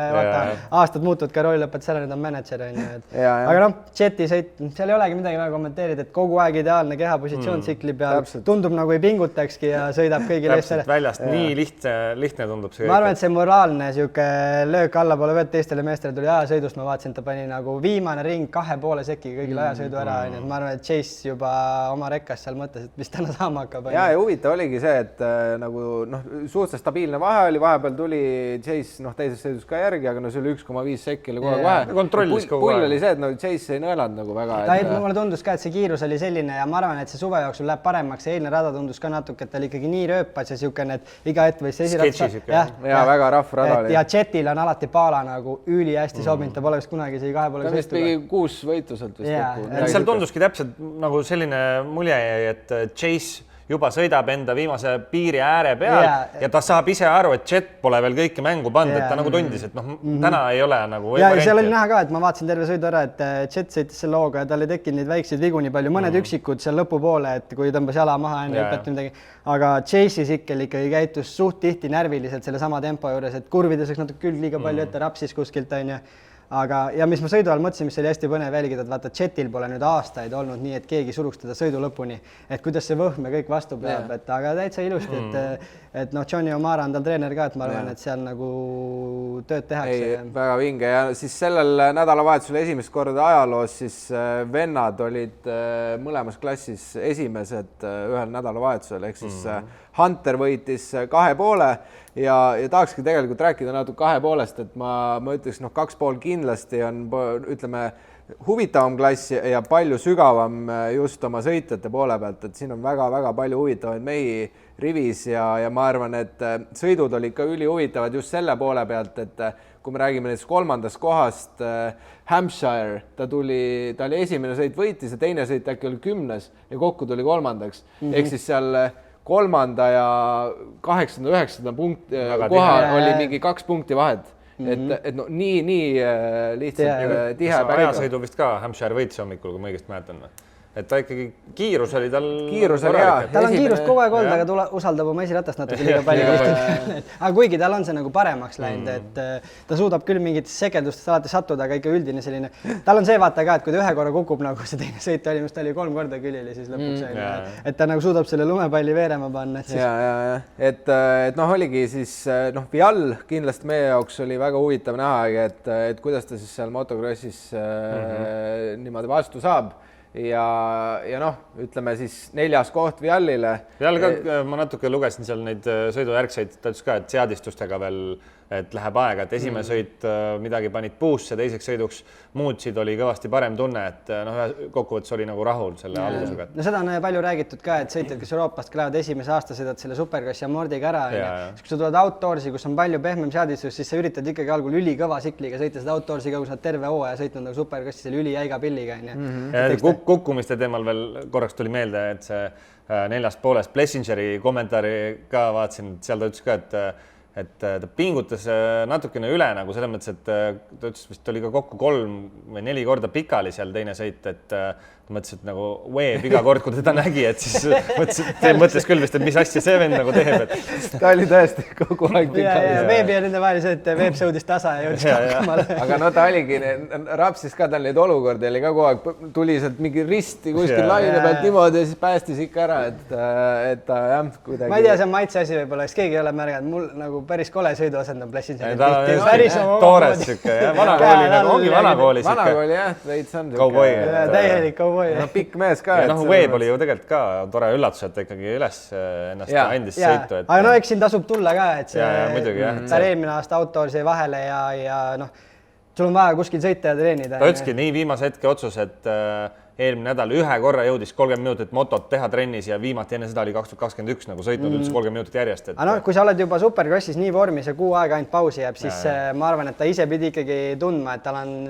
aastad muutud, Cairoli lõpetas ära, nüüd on manager on ju. Aga Jeti sõit, seal ei olegi midagi väga kommenteerida, et kogu aeg ideaalne kehapositsioon tsikli peal. Tundub nagu ei pingutakski ja sõidab kõigile eest selle. Väljast nii lihtne tundub see kõik. Ma arvan, et see moraalne siuke löök allapoole võet teistele meestele tuli ajasõidust, ma vaatasin, ta pani nagu viimane ring 2,5 sekkiga kõigile ajasõidu ära. Ma arvan, et Chase juba oma rekkas seal mõttes, et mis täna saama hakkab. Ja huvitav oligi see, et nagu suhteliselt stabiilne vahe oli, vahepeal tuli Chase teises sõidus ka järgi, aga see oli 1,5 sekkile kogu aeg vahe. Kontrollis kogu aeg. Pull oli see, et Chase ei nõelanud nagu väga. Mulle tundus ka, et see kiirus oli selline ja ma arvan, et see suve jooksul läheb paremaks. Eelne rada tundus ka natuke, et ta oli ikkagi nii rööpas ja siukene, et iga hetk võis esiratta. Ja väga rahv rada oli. Ja Jetil on alati Paala nagu üli hästi sobinud, ta pole vist kunagi isegi 2 poole vist mingi 6 võitu sealt vist kokku. Seal tunduski täpselt nagu selline mulje, et Chase juba sõidab enda viimase piiri ääre peal ja ta saab ise aru, et Jet pole veel kõike mängu pannud, et ta nagu tundis, et täna ei ole nagu ja seal oli näha ka, et ma vaatasin terve sõidu ära, et Jet sõitis selle hooga ja tal ei tekkinud neid väikseid vigu nii palju, mõned üksikud seal lõpupoole, et kui tõmbas jala maha enne hüpet midagi, aga Chase'i sikkel ikkagi käitus suht tihti närviliselt selle sama tempo juures, et kurvides oleks natuke küll liiga palju ette rapsis kuskilt on ju. Aga ja mis ma sõidu all mõtlesin, mis oli hästi põnev jälgida, et vaata Jetil pole nüüd aastaid olnud nii, et keegi suruks teda sõidu lõpuni, et kuidas see võhm ja kõik vastu peab, et aga täitsa ilusti, et Johnny O'Mara on tal treener ka, et ma arvan, et seal nagu tööd tehakse. Väga vinge ja siis sellel nädalavahetusel esimest korda ajaloos siis vennad olid mõlemas klassis esimesed ühel nädalavahetusel, ehk siis Hunter võitis 2,5 ja tahakski tegelikult rääkida natuke 2,5-st, et ma ütleks, 2,5 kindlasti on, ütleme, huvitavam klass ja palju sügavam just oma sõitjate poole pealt, et siin on väga-väga palju huvitavaid mehi rivis ja ma arvan, et sõidud olid ka ülihuvitavad just selle poole pealt, et kui me räägime näiteks 3. kohast Hampshire, ta oli esimene sõit võitis ja teine sõit äkki oli 10. ja kokku tuli 3. Ehk siis seal 3. ja 8., 9. koha oli mingi 2 punkti vahet. Et no nii lihtsalt tihe päriga. Ajasõidu vist ka Hampshire võitis hommikul, kui ma õigesti mäletan. Et ta ikkagi kiirus oli tal korralik. Tal on kiirust kogu aeg olnud, aga ta usaldab oma esiratast natuke liiga palju. Aga kuigi tal on see nagu paremaks läinud, et ta suudab küll mingitest sekeldustest alati sattuda, aga ikka üldine selline. Tal on see vaata ka, et kui ta ühe korra kukub, nagu see teine sõit oli, mis ta oli 3 korda külili, siis lõpuks et ta nagu suudab selle lumepalli veerema panna. Et noh, oligi siis Vial kindlasti meie jaoks oli väga huvitav näha, et kuidas ta siis seal motocrossis niimoodi vastu saab. Ja noh, ütleme siis 4. koht Viallile. Vial ka, ma natuke lugesin seal neid sõidujärgseid, ta ütles ka, et seadistustega veel, et läheb aega, et esimene sõit midagi panid puusse, teiseks sõiduks muutsid, oli kõvasti parem tunne, et kokkuvõttes oli nagu rahul selle algusega. No seda on palju räägitud ka, et sõitjad, kes Euroopast lähevad esimese aasta, sõidad selle Supercrossi ja Mordiga ära. Kui sa tuled outdoorsi, kus on palju pehmem seadistus, siis sa üritad ikkagi algul ülikõva sikliga sõita seda outdoorsi ka, kui sa oled terve hooaja sõitnud nagu Supercrossi selle ülijäiga pilliga. Kukkumiste teemal veel korraks tuli meelde, et see 4. Blessingeri kommentaari ka vaatasin, seal ta ütles ka, et ta pingutas natukene üle nagu selles mõttes, et ta ütles, vist oli ka kokku 3 või 4 korda pikali seal teine sõit, et ta mõtles, et nagu veeb iga kord, kui teda nägi, et siis mõtles küll vist, et mis asja see vend nagu teeb. Ta oli tõesti kogu aeg pikali. Veeb ja nende vahel see, et veeb sõudis tasa ja jõudis kakkamale. Aga no ta oligi, rapsis ka tal neid olukordi oli ka kogu aeg, tuli sealt mingi risti kuskil laine pealt niimoodi ja siis päästis ikka ära, et ta jah, kuidagi... Ma ei tea, see on maitse asi võib-olla, eks keegi ei ole märganud, mul nagu päris kole sõiduasend on Blessingeri. Toores siuke, vanakooli nagu ongi vanakooli siuke. Vanakooli jah, veits on siuke. Täielik kauboi. No pikk mees ka. Veeb oli ju tegelikult ka tore üllatus, et ikkagi üles ennast andis sõitu. Aga no eks siin tasub tulla ka, et see eelmine aasta outdoors jäi vahele ja noh, sul on vaja kuskil sõita ja treenida. Ta ütleski nii viimase hetke otsus, et eelmine nädal ühe korra jõudis 30 minutit motot teha trennis ja viimati enne seda oli 2021 nagu sõitnud üldse 30 minutit järjest. Aga no, kui sa oled juba Supercrossis nii vormis ja kuu aega ainult pausi jääb, siis ma arvan, et ta ise pidi ikkagi tundma, et tal on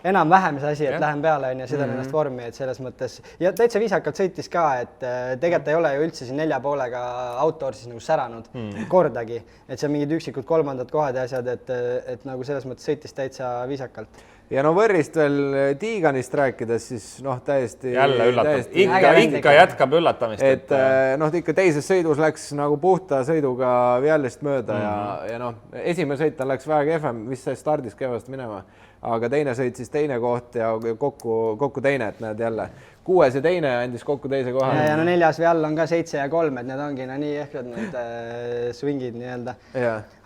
enam-vähem see asi, et lähen peale ja sidan ennast vormi, et selles mõttes. Ja täitsa viisakalt sõitis ka, et tegelikult ei ole ju üldse siin 4,5-ga outdoorsis nagu säranud kordagi. Et see on mingid üksikud 3. kohad ja asjad, et nagu selles mõttes sõitis täitsa viisakalt. Ja no Võrrist veel Tiiganist rääkides, siis täiesti... Jälle üllatab. Ikka jätkab üllatamist. Et ikka teises sõidus läks nagu puhta sõiduga Viallist mööda ja esimene sõit läks väga kehvem, vist sai stardis kehvasti minema, aga teine sõit siis teine koht ja kokku teine, et näed jälle. 6. ja teine andis kokku teise koha. Ja 4. Viall on ka 7 ja 3, et need ongi nii ehkrad need swingid nii-öelda.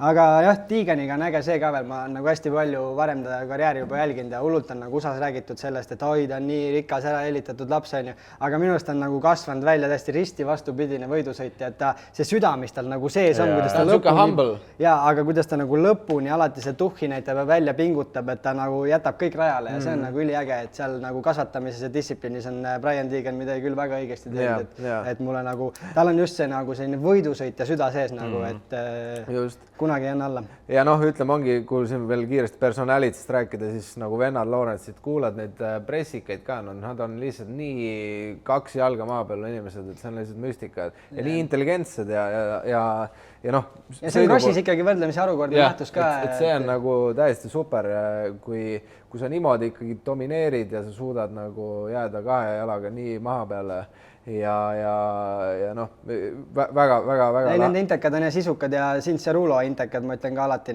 Aga jah, Tiiganiga on äge see ka veel, ma olen nagu hästi palju varem ta karjääri juba jälginud ja hullult on nagu USAs räägitud sellest, et oi, ta on nii rikas ära helitatud laps, on ju. Aga minu arust on nagu kasvanud välja täiesti risti vastupidine võidusõitja, et see südamis tal nagu sees on, kuidas ta lõpuni... aga kuidas ta nagu lõpuni alati see tuhhi näitab ja välja pingutab, et ta nagu jätab kõik rajale ja see on nagu üliäge, et seal nagu kasvatamises ja distsipliinis on Brian Tiigan midagi küll väga õigesti teinud, et mulle nagu, tal on just see nagu selline võidusõitja süda sees nagu, et kunagi ei anna alla. Ja ütleme ongi, kui siin veel kiiresti personalitist rääkida, siis nagu vennad Lawrence'it kuulad neid pressikaid ka, nad on lihtsalt nii 2 jalga maa peal inimesed, et see on lihtsalt müstikad ja nii intelligentsed ja see on Crossis ikkagi võrdlemisi harukordne nähtus ka. Et see on nagu täiesti super, kui sa niimoodi ikkagi domineerid ja sa suudad nagu jääda 2 jalaga nii maha peale ja väga. Nende intekad on ja sisukad ja Cincerulo intekad, ma ütlen ka alati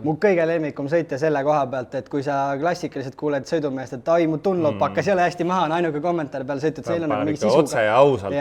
mu kõige lemmikum sõitja selle koha pealt, et kui sa klassikaliselt kuuled sõidumeest, et ai, mu Dunlop hakkas jälle hästi maha, on ainuke kommentaar peal sõitud, see on nagu mingi sisukas. Otse ja ausalt.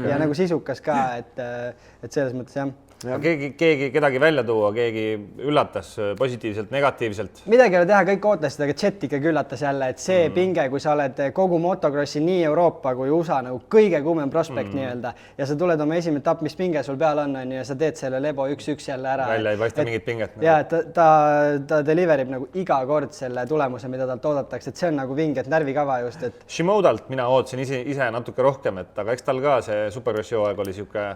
Ja nagu sisukas ka, et selles mõttes jah. keegi kedagi välja tuua, keegi üllatas positiivselt, negatiivselt? Midagi ei ole teha, kõik ootasid, aga Jet ikkagi üllatas jälle, et see pinge, kui sa oled kogu motocrossi nii Euroopa kui USA nagu kõige kuumem prospekt nii-öelda ja sa tuled oma esimene etapp, mis pinge sul peal on ja sa teed selle Lebo 1-1 jälle ära. Välja ei paista mingit pinget. Ja ta deliverib nagu iga kord selle tulemuse, mida talt oodatakse, et see on nagu vinge, et närvikava just, et Shimodalt mina ootasin ise natuke rohkem, aga eks tal ka see Supercrossi hooaeg oli siuke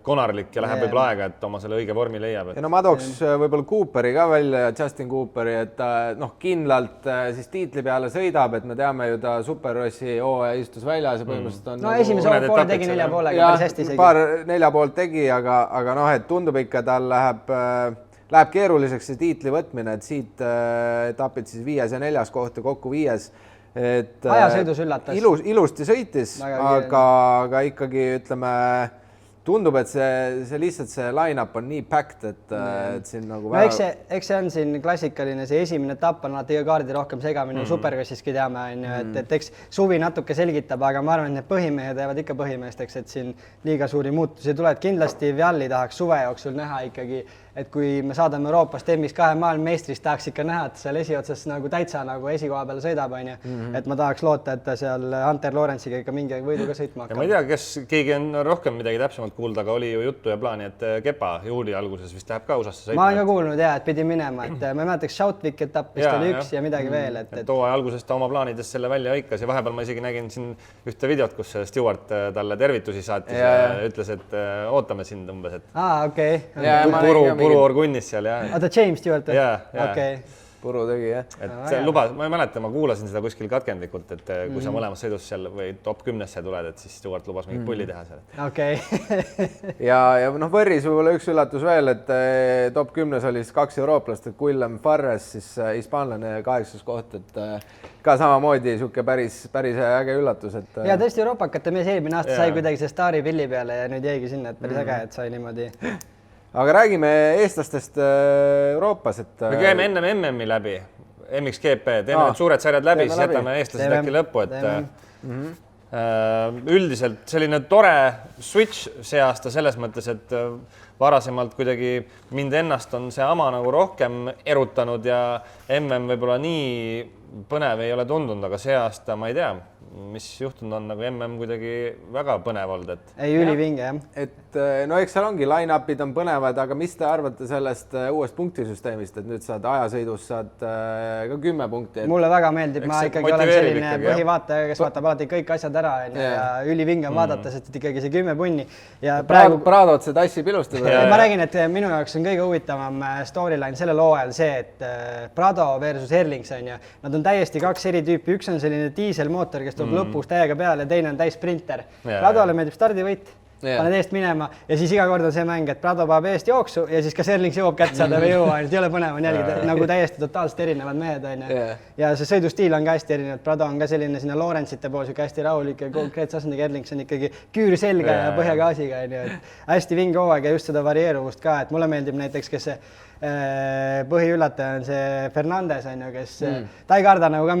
konarlik ja läheb võib-olla aega, et oma selle õige vormi leiab. Ja no ma tooks võib-olla Cooperi ka välja, Justin Cooperi, et ta kindlalt siis tiitli peale sõidab, et me teame ju ta Supercrossi hooaja istus väljas ja põhimõtteliselt on no esimese poole tegi 4,5-ga päris hästi isegi. Paar 4,5 tegi, aga noh, et tundub ikka, tal läheb keeruliseks see tiitli võtmine, et siit etapid siis 5. ja 4. kohta kokku 5. Ajasõidus üllatas. Ilusti sõitis, aga ikkagi ütleme, tundub, et see lihtsalt see line-up on nii packed, et siin nagu no eks see on siin klassikaline, see esimene etapp on alati kaardi rohkem segamine, Supercrossiski teame, et eks suvi natuke selgitab, aga ma arvan, et need põhimehed jäävad ikka põhimeesteks, et siin liiga suuri muutusi tuleb. Kindlasti Vialli tahaks suve jooksul näha ikkagi, et kui me saadame Euroopast MX2 maailmameistrist, tahaks ikka näha, et seal esiotsas nagu täitsa nagu esikoha peale sõidab, et ma tahaks loota, et ta seal Hunter Lawrence'iga ikka mingi võiduga sõitma hakkab. Ma ei tea, kes keegi on rohkem midagi täpsemalt kuulda, aga oli ju juttu ja plaani, et Kepa juuli alguses vist läheb ka USA-sse sõitma. Ma olen ka kuulnud ja, et pidi minema, et ma mäletaks Shoutwick etapp vist oli üks ja midagi veel. Et hooaja alguses ta oma plaanides selle välja hõikas ja vahepeal ma isegi nägin siin ühte videot, kus Stewart talle tervitusi saatis ja ütles, et ootame sind umbes, et puru orgunnis seal. Ta James Stewart? Okei. Puru tegi, jah. Et lubas, ma ei mäleta, ma kuulasin seda kuskil katkendlikult, et kui sa mõlemas sõidus seal või top 10-sse tuled, et siis Stewart lubas mingit pulli teha seal. Okei. Ja noh, võrris võib-olla üks üllatus veel, et top 10-s oli siis 2 eurooplast, et Guillem Farres, siis hispaanlane 8. koht, et ka samamoodi siuke päris äge üllatus, et ja tõesti Euroopakate mees eelmine aasta sai kuidagi see staari pilli peale ja nüüd jäigi sinna, et päris äge, et sai niimoodi. Aga räägime eestlastest Euroopas, et me käime ennem MM-i läbi, MXGP, teeme need suured sarjad läbi, siis jätame eestlased äkki lõppu, et üldiselt selline tore switch see aasta selles mõttes, et varasemalt kuidagi mind ennast on see ama nagu rohkem erutanud ja MM võib-olla nii põnev ei ole tundunud, aga see aasta ma ei tea, mis juhtunud on, nagu MM kuidagi väga põnev olnud, et ei ülivinge, jah. Et no eks seal ongi line-upid on põnevad, aga mis te arvate sellest uuest punktisüsteemist, et nüüd saad ajasõidus saad ka 10 punkti? Mulle väga meeldib, ma ikkagi olen selline põhivaataja, kes vaatab alati kõik asjad ära ja ülivinge on vaadata, sest ikkagi see 10 punni ja praegu Pradot see tassib ilusti. Ma räägin, et minu jaoks on kõige huvitavam storyline sellel hooajal see, et Prado versus Erlings on ju, nad on täiesti 2 eri tüüpi, üks on selline diiselmootor, kes tuleb lõpus täiega peale ja teine on täis sprinter. Pradole meeldib stardivõit, paned eest minema ja siis iga kord on see mäng, et Prado paneb eest jooksu ja siis kas Erlings jõuab kätt saada või jõua, ei ole põnev, on jälgida nagu täiesti totaalselt erinevad mehed on ju. Ja see sõidustiil on ka hästi erinev, Prado on ka selline sinna Lawrence'ite pool siuke hästi rahulik ja konkreetse asendiga, Erlings on ikkagi küür selga ja põhjagaasiga on ju, et hästi vinge hooaeg ja just seda varieeruvust ka, et mulle meeldib näiteks, kes see põhiüllataja on see Fernandes on ju, kes ta ei karda nagu ka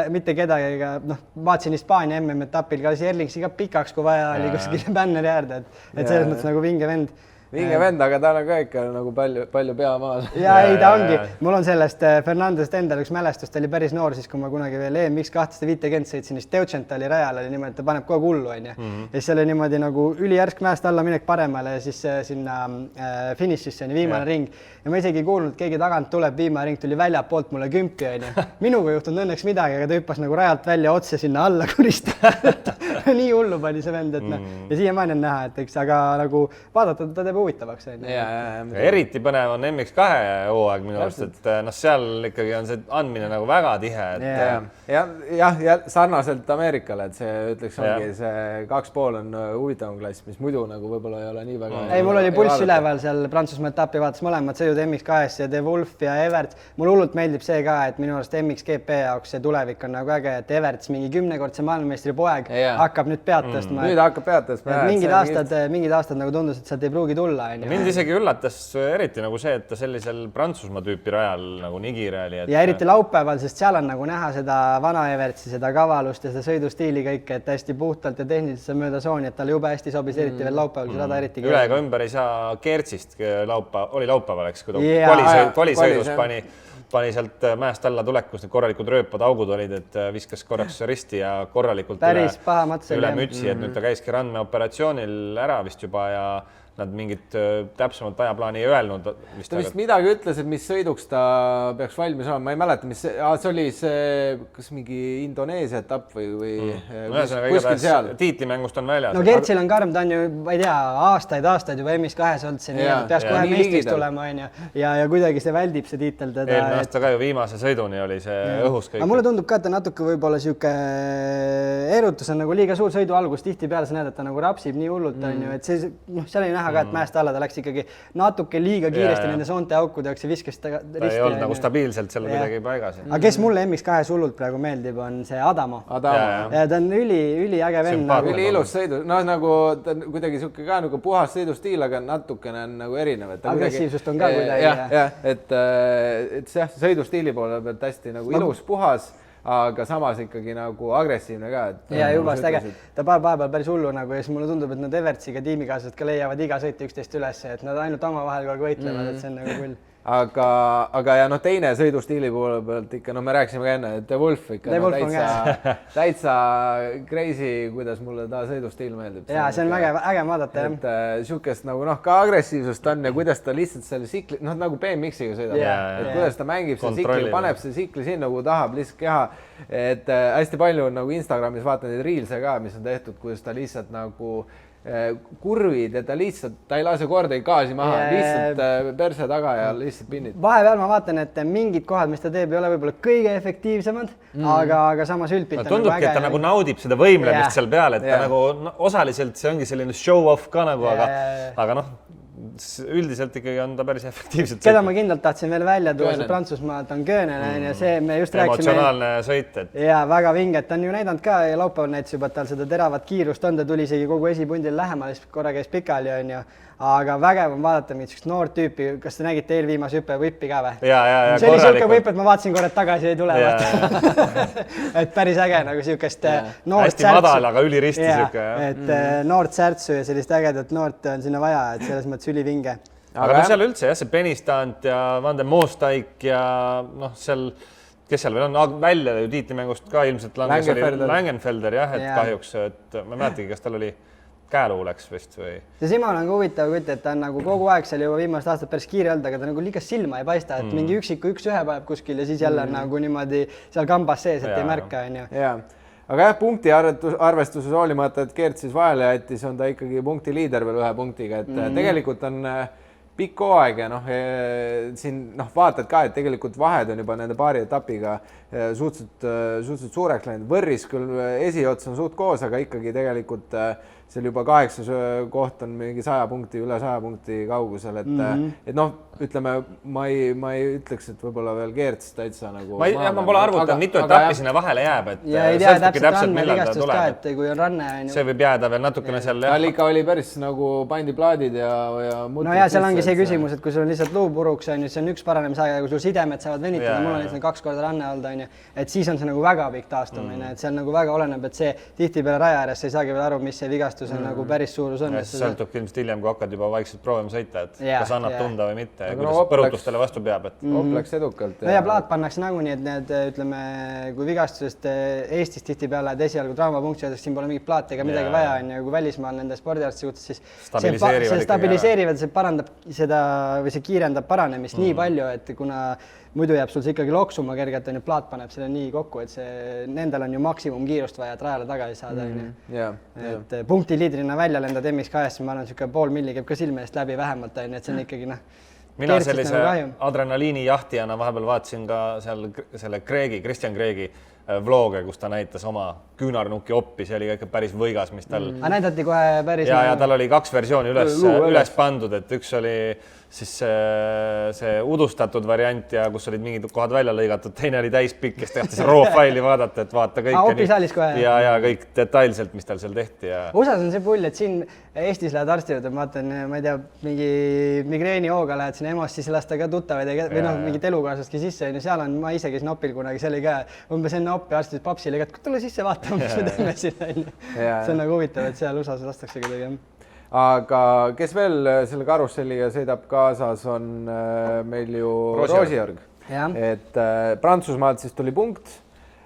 mitte kedagi, noh, vaatasin Hispaania MM-etapil ka Erlingsi ka pikaks, kui vaja oli kuskil bänneri äärde, et selles mõttes nagu vinge vend. Vinge vend, aga tal on ka ikka nagu palju pea maal. Ja ei, ta ongi. Mul on sellest Fernandesest endal üks mälestus, ta oli päris noor siis, kui ma kunagi veel EMX250 sõitsin, siis Deutschentali rajal oli niimoodi, ta paneb kogu hullu, on ju. Ja siis see oli niimoodi nagu ülijärsk mäest alla minek paremale ja siis sinna finišisse on viimane ring. Ja ma isegi ei kuulnud, keegi tagant tuleb, viimane ring tuli välja poolt mulle kümpi, on ju. Minuga juhtunud õnneks midagi, aga ta hüppas nagu rajalt välja otse sinna alla kuristada. Nii hullu pani see vend, et noh. Ja siiamaani on näha, et eks, aga nagu vaadata, ta teeb huvitavaks. Eriti põnev on MX2 hooaeg minu arust, et noh, seal ikkagi on see andmine nagu väga tihe. Ja sarnaselt Ameerikale, et see ütleks ongi see 2,5 on huvitavam klass, mis muidu nagu võib-olla ei ole nii väga. Ei, mul oli pulss üleval seal Prantsusmaa etappi, vaatas mõlemad sõidud MX2-s ja De Wolf ja Everts. Mul hullult meeldib see ka, et minu arust MXGP jaoks see tulevik on nagu äge, et Everts mingi 10-kordse maailmameistri poeg hakkab nüüd pead tõstma. Nüüd hakkab pead tõstma. Mingid aastad nagu tundus, et sealt ei pruugi tulla. Mind isegi üllatas eriti nagu see, et ta sellisel Prantsusmaa tüüpi rajal nagu nii kiire oli. Ja eriti laupäeval, sest seal on nagu näha seda vana Evertsi, seda kavalust ja seda sõidustiili kõike, et hästi puhtalt ja tehniliselt mööda sooni, et talle jube hästi sobis eriti veel laupäeval, kui rada eriti üle ega ümber ei saa Kertsist oli laupäeval, eks, kui ta kolisõidus pani sealt mäest alla tulekus, need korralikud rööpad augud olid, et viskas korraks risti ja korralikult üle mütsi, et nüüd ta käiski randmeoperatsioonil ära vist juba ja nad mingit täpsemat ajaplaani ei öelnud. Ta vist midagi ütles, et mis sõiduks ta peaks valmis olema, ma ei mäleta, mis see oli see, kas mingi Indoneesia etapp või kuskil seal. Tiitlimängust on väljas. No Kertsil on karm, ta on ju, ma ei tea, aastaid juba M2 olnud siin, peaks kohe meistriks tulema ja kuidagi see väldib see tiitel teda. Eelmine aasta ka ju viimase sõiduni oli see õhus kõik. Aga mulle tundub ka, et ta natuke võib-olla siuke erutus on nagu liiga suur sõidu algus, tihti peale sa näed, et ta nagu rapsib nii hullult, et see, seal ei näha ka, et mäest alla ta läks ikkagi natuke liiga kiiresti nende soonte aukude jaoks ja viskas ta risti. Ta ei olnud nagu stabiilselt seal kuidagi paigas. Aga kes mulle MX2 hullult praegu meeldib, on see Adamo. Ja ta on üliäge vend. Üli ilus sõidu. No nagu ta on kuidagi siuke ka nagu puhas sõidustiil, aga natukene on nagu erinev. Agressiivsust on ka kuidagi. Et sõidustiili poole pealt hästi nagu ilus, puhas, aga samas ikkagi nagu agressiivne ka. Ja jubast äge. Ta päeval päris hullu nagu ja siis mulle tundub, et nad Evertsiga tiimikaaslased ka leiavad iga sõit üksteist üles, et nad ainult omavahel kogu võitlevad, et see on nagu küll. Aga ja teine sõidustiili poole pealt ikka, me rääkisime ka enne, et The Wolf ikka täitsa crazy, kuidas mulle ta sõidustiil meeldib. Ja see on äge vaadata. Et siukest nagu ka agressiivsust on ja kuidas ta lihtsalt selle sikli, nagu BMX-iga sõidab, et kuidas ta mängib selle sikli, paneb selle sikli sinna, kuhu tahab lihtsalt keha. Et hästi palju on nagu Instagramis vaatan neid reelse ka, mis on tehtud, kuidas ta lihtsalt nagu kurvid ja ta ei lase kordagi gaasi maha, lihtsalt perse taga ja lihtsalt pinnid. Vahepeal ma vaatan, et mingid kohad, mis ta teeb, ei ole võib-olla kõige efektiivsemad, aga samas üldpilt on tundubki, et ta nagu naudib seda võimlemist seal peal, et ta nagu osaliselt see ongi selline show-off ka nagu, aga üldiselt ikkagi on ta päris efektiivselt. Keda ma kindlalt tahtsin veel välja tuua, see Prantsusmaalt on Gönen ja see me just rääkisime. Emotsionaalne sõit. Ja väga vinge, ta on ju näidanud ka ja laupäeval näitas juba, et tal seda teravat kiirust on, ta tuli isegi kogu esipundil lähemale, siis korra käis pikali on ju. Aga vägev on vaadata mingit noort tüüpi, kas te nägite eelviimase hüppe võppi ka või? See oli siuke võip, et ma vaatasin korra tagasi ei tule. Et päris äge nagu siukest noort hästi madal, aga üliristi siuke. Et noort särtsu ja sellist ägedat noort on sinna vaja, et selles mõttes ülivinge. Aga seal üldse see Benistant ja Van den Moostaik ja seal, kes seal veel on, välja ju tiitlimängust ka ilmselt langes oli Langenfelder jah, et kahjuks, et ma mäletagi, kas tal oli käeluu läks vist või? See Simon on ka huvitav, et ta on nagu kogu aeg seal juba viimast aastat päris kiire olnud, aga ta nagu liiga silma ei paista, et mingi üksiku 1-1 paneb kuskil ja siis jälle on nagu niimoodi seal kambas sees, et ei märka. Aga jah, punkti arvestuses hoolimata, et Gert siis vahele jättis, on ta ikkagi punkti liider veel 1 punktiga, et tegelikult on pikk hooaeg ja siin vaatad ka, et tegelikult vahed on juba nende paari etapiga suhteliselt suureks läinud. Võrris küll esiots on suht koos, aga ikkagi tegelikult seal juba 8. koht on mingi 100 punkti, üle 100 punkti kaugusel, et ütleme, ma ei ütleks, et võib-olla veel Geerts täitsa nagu... Ma pole arvutanud, mitu etappi sinna vahele jääb, et ja ei tea täpselt millal ta tuleb. Kui on ranne... See võib jääda veel natukene seal... Tal ikka oli päris nagu pandi plaadid ja no ja seal ongi see küsimus, et kui sul on lihtsalt luu puruks, see on üks paranemise aeg, kui sul sidemed saavad venitada, mul on lihtsalt 2 korda ranne olnud, et siis on see nagu väga pikk taastumine, et seal nagu väga oleneb, et see tihti peale raja ääres ei saagi veel aru, mis see vigastus on nagu päris suurus on. See sõltub ilmselt hiljem, kui hakkad juba vaikselt proovima sõita, et kas annab tunda või mitte ja kuidas põrutustele vastu peab. Hopp läks edukalt. Ja plaat pannakse nagunii, et need, ütleme, kui vigastusest Eestis tihti peale, et esialgu traumapunkti öeldakse, siin pole mingit plaati ega midagi vaja, ja kui välismaal nende spordiarsti suhtes, siis see stabiliseerivad, see parandab seda või see kiirendab paranemist nii palju, et kuna muidu jääb sul see ikkagi loksuma kergelt, on ju plaat paneb selle nii kokku, et nendel on ju maksimumkiirust vaja, et rajale tagasi saada. Et punkti liidrina välja lendad MX2-st, ma arvan, siuke pool milli käib ka silme eest läbi vähemalt, et see on ikkagi mina sellise adrenaliini jahtijana vahepeal vaatasin ka seal selle Christian Kreegi vlooge, kus ta näitas oma küünarnuki oppi, see oli ikka päris võigas, mis tal... Näidati kohe päris... Ja tal oli 2 versiooni üles pandud, et üks oli siis see udustatud variant ja kus olid mingid kohad välja lõigatud, teine oli täispikk, kes tehti see raw-faili vaadata, et vaata kõike ja kõik detailselt, mis tal seal tehti. USA-s on see pull, et siin Eestis lähed arsti juurde, ma vaatan, ma ei tea, mingi migreenihooga lähed sinna EMO-st, siis lasta ka tuttavaid või noh, mingit elukaaslastki sisse. Seal on, ma isegi siin opil kunagi, see oli ka umbes enne opi arstis papsile, et tule sisse vaatama, mis me teeme siin. See on nagu huvitav, et seal USA-s lastakse kuidagi. Aga kes veel selle karusselliga sõidab kaasas, on meil ju Roosjörg. Et Prantsusmaalt siis tuli punkt,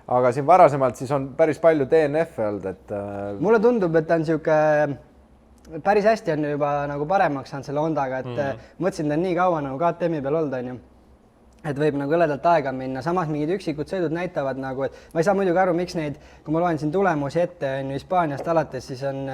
aga siin varasemalt siis on päris palju DNF olnud. Mulle tundub, et ta on siuke päris hästi on juba nagu paremaks saanud selle Hondaga, et mõtlesin, ta on nii kaua nagu KTM-i peal olnud, on ju. Et võib nagu õledalt aega minna. Samas mingid üksikud sõidud näitavad nagu, et ma ei saa muidugi aru, miks neid, kui ma loen siin tulemusi ette, on ju Hispaaniast alates, siis on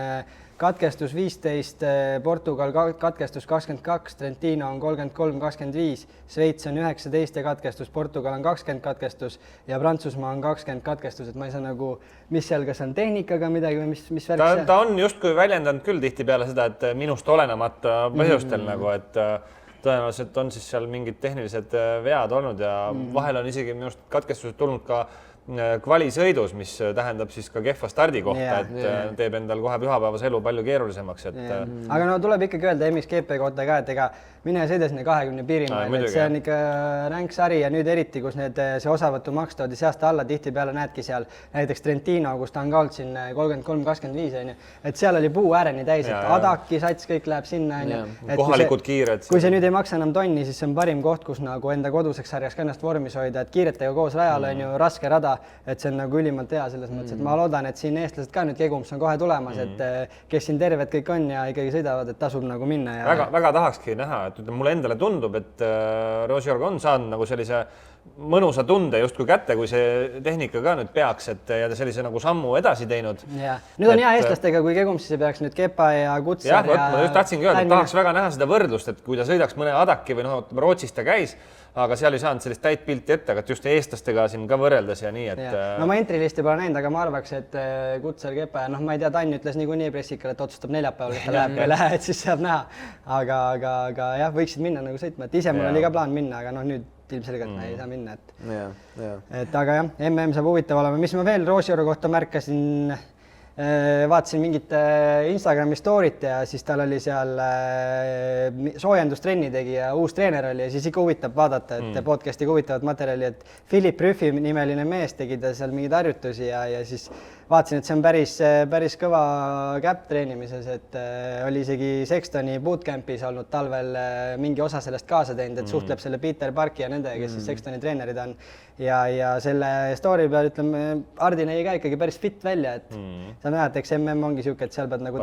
katkestus 15, Portugal katkestus 22, Trentino on 33, 25, Šveits on 19 ja katkestus, Portugal on 20 katkestus ja Prantsusmaa on 20 katkestus, et ma ei saa nagu, mis seal, kas on tehnikaga midagi või mis värk see? Ta on justkui väljendanud küll tihtipeale seda, et minust olenemata põhjustel nagu, et tõenäoliselt on siis seal mingid tehnilised vead olnud ja vahel on isegi minust katkestused tulnud ka kvalisõidus, mis tähendab siis ka kehva stardikohta, et teeb endal kohe pühapäevase elu palju keerulisemaks. Aga no tuleb ikkagi öelda MXGP kohta ka, et ega mine sõida sinna 20 piirimail, et see on ikka ränk sari ja nüüd eriti, kus see osavõtumaks toodi seast alla, tihtipeale näedki seal näiteks Trentino, kus ta on ka olnud siin 33-25, et seal oli puu ääreni täis, et Adaki sats kõik läheb sinna. Kohalikud kiired. Kui see nüüd ei maksa enam tonni, siis see on parim koht, kus nagu enda koduseks sarjaks ka ennast vormis hoida, et kiiretega koos rajal on ju raske rada, et see on nagu ülimalt hea selles mõttes, et ma loodan, et siin eestlased ka nüüd Kegums on kohe tulemas, et kes siin terved kõik on ja ikkagi sõidavad, et tasub nagu minna. Väga tahakski näha, et mulle endale tundub, et Roosjörg on saanud nagu sellise mõnusa tunde justkui kätte, kui see tehnika ka nüüd peaks, et ja sellise nagu sammu edasi teinud. Nüüd on hea eestlastega, kui Kegumsis ei peaks nüüd Kepa ja Kutsar ja ma just tahtsingi öelda, et tahaks väga näha seda võrdlust, et kui ta sõidaks mõne Adaki või Rootsis ta käis, aga seal ei saanud sellist täit pilti ette, aga just eestlastega siin ka võrreldes ja nii, et no ma entrilisti pole näinud, aga ma arvaks, et Kutsar, Kepa ja ma ei tea, Tann ütles niikuinii pressikale, et otsustab neljapäeval, et ta läheb või ei lähe, et siis saab näha. Aga jah, võiksid minna nagu sõitma, et ise mul oli ka plaan minna, aga nüüd ilmselgelt ma ei saa minna, et aga jah, MM saab huvitav olema. Mis ma veel Roosjörg kohta märkasin, vaatasin mingit Instagrami story't ja siis tal oli seal soojendustrenni tegi ja uus treener oli ja siis ikka huvitab vaadata, et podcasti huvitavat materjali, et Philip Rüffi nimeline mees tegi ta seal mingeid harjutusi ja siis vaatasin, et see on päris kõva käpp treenimises, et oli isegi Sextoni bootcampis olnud talvel mingi osa sellest kaasa teinud, et suhtleb selle Peter Parki ja nendega, kes siis Sextoni treenerid on. Ja selle story peal ütleme, Hardi nägi ka ikkagi päris fit välja, et sa näed, eks MM ongi siuke, et seal pead nagu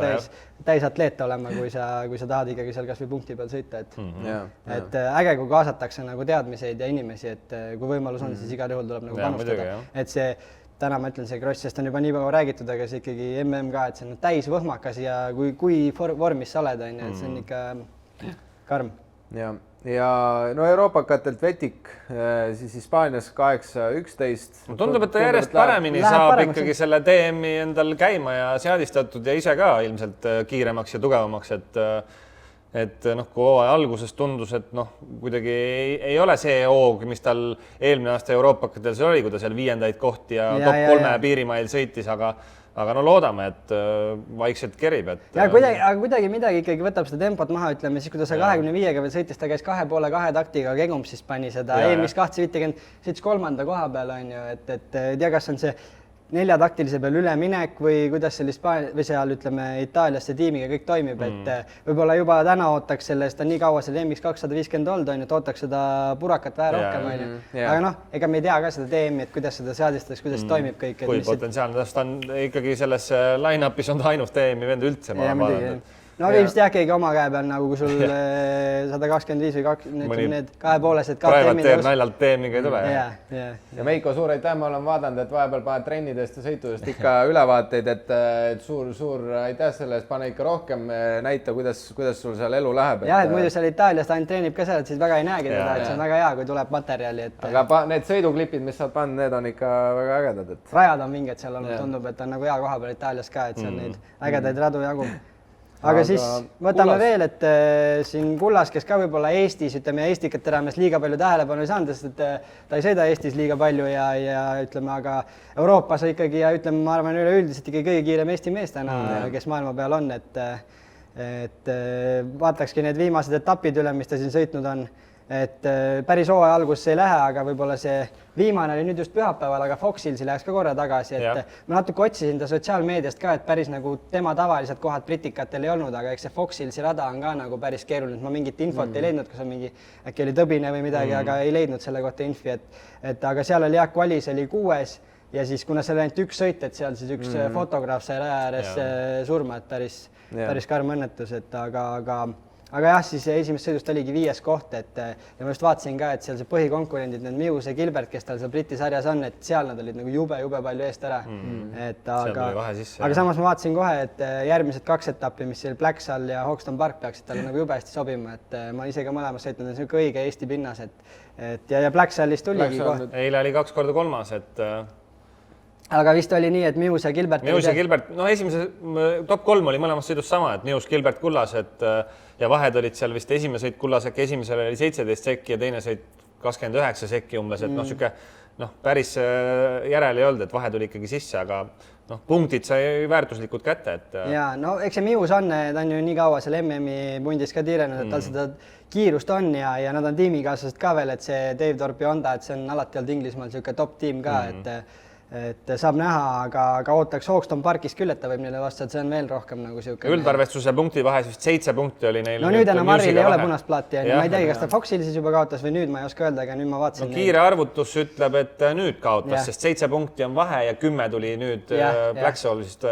täis atleet olema, kui sa tahad ikkagi seal kas või punkti peal sõita, et äge, kui kaasatakse nagu teadmiseid ja inimesi, et kui võimalus on, siis igal juhul tuleb nagu panustada, et see täna ma ütlen, see cross, sest on juba nii palju räägitud, aga see ikkagi MM ka, et see on täis võhmakas ja kui vormis sa oled, on, et see on ikka karm. Ja no Euroopakatelt Vetik, siis Hispaanias 8-11. Tundub, et ta järjest paremini saab ikkagi selle DM-i endal käima ja seadistatud ja ise ka ilmselt kiiremaks ja tugevamaks, et kui hooaja alguses tundus, et kuidagi ei ole see hoog, mis tal eelmine aasta Euroopakatel see oli, kui ta seal 5. kohti ja top 3 piirimail sõitis, aga no loodame, et vaikselt kerib. Ja kuidagi midagi ikkagi võtab seda tempot maha, ütleme, siis kui ta 25-ga veel sõitis, ta käis 2,5 taktiga Kegums, siis pani seda EMX250, sõitis 3. koha peal, on ju, et ei tea, kas on see 4 taktilise peal üleminek või kuidas seal ütleme Itaaliasse tiimiga kõik toimib, et võib-olla juba täna ootaks sellest, on nii kaua selle MX250 olnud, on ju, et ootaks seda purakat vähe rohkem, on ju. Aga ega me ei tea ka seda DM-i, et kuidas seda seadistatakse, kuidas toimib kõik. Kui potentsiaalne, ta on ikkagi selles line-upis on ta ainus DM-i vend üldse, ma olen vaadanud. No ilmselt jah, keegi oma käe peal, nagu kui sul 125 või need kahepoolesed KTM-id. Naljalt DM-iga ei tule. Ja Veiko, suur aitäh, ma olen vaadanud, et vahepeal paned trennidest ja sõitudest ikka ülevaateid, et suur aitäh selle eest, pane ikka rohkem, näita, kuidas sul seal elu läheb. Jah, et muidu seal Itaaliast ainult treenib ka seal, et siis väga ei näegi teda, et see on väga hea, kui tuleb materjali. Aga need sõiduklipid, mis saad pannud, need on ikka väga ägedad. Rajad on mingid seal olnud, tundub, et on nagu hea koha peal Itaalias ka, et seal neid ägedaid radu jagub. aga siis võtame veel, et siin Kullas, kes ka võib-olla Eestis, ütleme Eestikate raames liiga palju tähelepanu ei saanud, sest et ta ei sõida Eestis liiga palju ja ütleme, aga Euroopas ikkagi ja ütleme, ma arvan, üleüldiselt ikkagi kõige kiirem Eesti mees täna, kes maailma peal on, et vaatakski need viimased etapid üle, mis ta siin sõitnud on, et päris hooaja algusse ei lähe, aga võib-olla see viimane oli nüüd just pühapäeval, aga Foxhillsi läheks ka korra tagasi, et ma natuke otsisin ta sotsiaalmeediast ka, et päris nagu tema tavalised kohad Britikatel ei olnud, aga eks see Foxhillsi rada on ka nagu päris keeruline, et ma mingit infot ei leidnud, kas on mingi, äkki oli tõbine või midagi, aga ei leidnud selle kohta infi, et aga seal oli Jaak Valis oli 6. ja siis kuna seal oli ainult üks sõit, et seal siis üks fotograaf sai raja ääres surma, et päris karm õnnetus, et aga jah, siis esimest sõidust oligi 5. koht, et ja ma just vaatasin ka, et seal see põhikonkurendid, need Mius ja Gilbert, kes tal seal Briti sarjas on, et seal nad olid nagu jube palju eest ära. Et aga samas ma vaatasin kohe, et järgmised 2 etappi, mis seal Blacksall ja Hawkston Park peaksid talle nagu jube hästi sobima, et ma ise ka mõlemas sõitnud, on selline õige Eesti pinnas, et ja Blacksallist tuligi koht. Eile oli 2 korda 3, et aga vist oli nii, et Mius ja Gilbert... Mius ja Gilbert, no esimese top 3 oli mõlemas sõidus sama, et Mius, Gilbert, Kullas, ja vahed olid seal vist esimene sõit Kullas, äkki esimesel oli 17 sekki ja teine sõit 29 sekki umbes, et päris järel ei olnud, et vahe tuli ikkagi sisse, aga punktid sai väärtuslikud kätte, et... Ja, no eks see Mius on, ta on ju nii kaua seal MM-i pundis ka tiirenud, et tal seda kiirust on ja nad on tiimikaaslased ka veel, et see Dave Thorpe ja Honda, et see on alati olnud Inglismaal niisugune top tiim ka, et saab näha, aga ootaks Hawkston Parkis küll, et ta võib neile vastu, et see on veel rohkem nagu niisugune... Üldarvestuse punkti vahes vist 7 punkti oli neil. No nüüd enam Harril ei ole punast plaati, ma ei teagi, kas ta Foxil siis juba kaotas või nüüd, ma ei oska öelda, aga nüüd ma vaatasin... No kiire arvutus ütleb, et nüüd kaotas, sest 7 punkti on vahe ja 10 tuli nüüd Blacksallist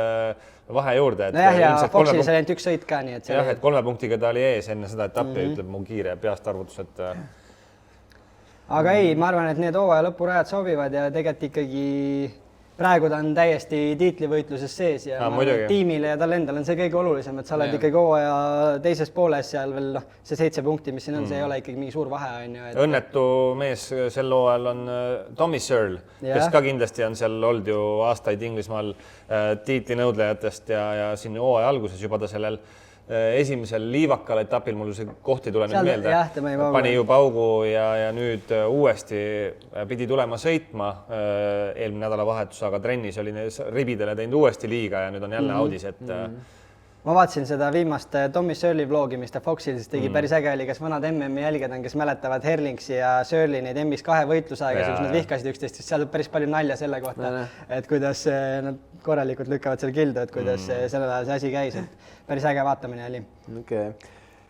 vahe juurde. Nojah, ja Foxilis oli ainult üks sõit ka, nii et... Jah, et 3 punktiga ta oli ees enne seda etappi, ütleb mu kiire peast arvutus, et... Aga ei, ma arvan, et need hooaja lõpurajad sobivad ja tegelikult ikkagi praegu ta on täiesti tiitlivõitluses sees ja tiimile ja tal endal on see kõige olulisem, et sa oled ikkagi hooaja teises pooles seal veel see 7 punkti, mis siin on, see ei ole ikkagi mingi suur vahe. Õnnetu mees sel hooajal on Tommy Searle, kes ka kindlasti on seal olnud ju aastaid Inglismaal tiitlinõudlejatest ja siin hooaja alguses juba ta sellel esimesel liivakal etapil, mul see koht ei tule nüüd meelde, pani ju paugu ja nüüd uuesti pidi tulema sõitma eelmine nädalavahetus, aga trennis oli ribidele teinud uuesti liiga ja nüüd on jälle audis, et... Ma vaatasin seda viimast Tommy Searle'i vlogi, mis ta Foxil siis tegi, päris äge oli, kes vanad MM-i jälged on, kes mäletavad Herlingsi ja Searle'i neid MX2 võitlusaega, siis nad vihkasid üksteist, siis seal päris palju nalja selle kohta, et kuidas nad korralikult lükkavad seal kildu, et kuidas sellel ajal see asi käis, et päris äge vaatamine oli.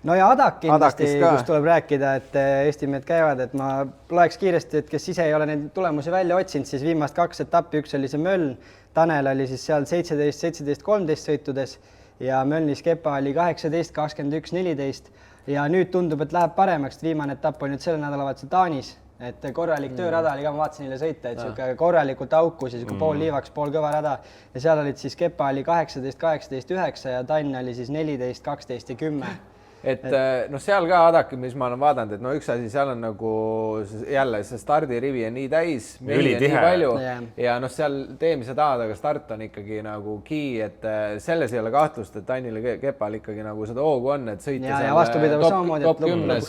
No ja Adak kindlasti, kus tuleb rääkida, et Eesti mehed käivad, et ma loeks kiiresti, et kes ise ei ole neid tulemusi välja otsinud, siis viimast 2 etappi, üks oli see Möln, Tanel oli siis seal 17, 13 sõitudes ja Mölnis Kepa oli 18, 21, 14 ja nüüd tundub, et läheb paremaks, viimane etapp on nüüd selle nädalavahetusel Taanis, et korralik töörada oli ka, ma vaatasin neile sõita, et siuke korralikult aukus ja siuke pool liivaks, pool kõva rada ja seal olid siis Kepa oli 18, 18, 9 ja Tann oli siis 14, 12 ja 10. Et noh, seal ka Adaki, mis ma olen vaadanud, et no üks asi, seal on nagu jälle see stardirivi on nii täis, nii palju ja noh, seal tee, mis sa tahad, aga start on ikkagi nagu key, et selles ei ole kahtlust, et Tannile Kepal ikkagi nagu seda hoogu on, et sõita seal top 10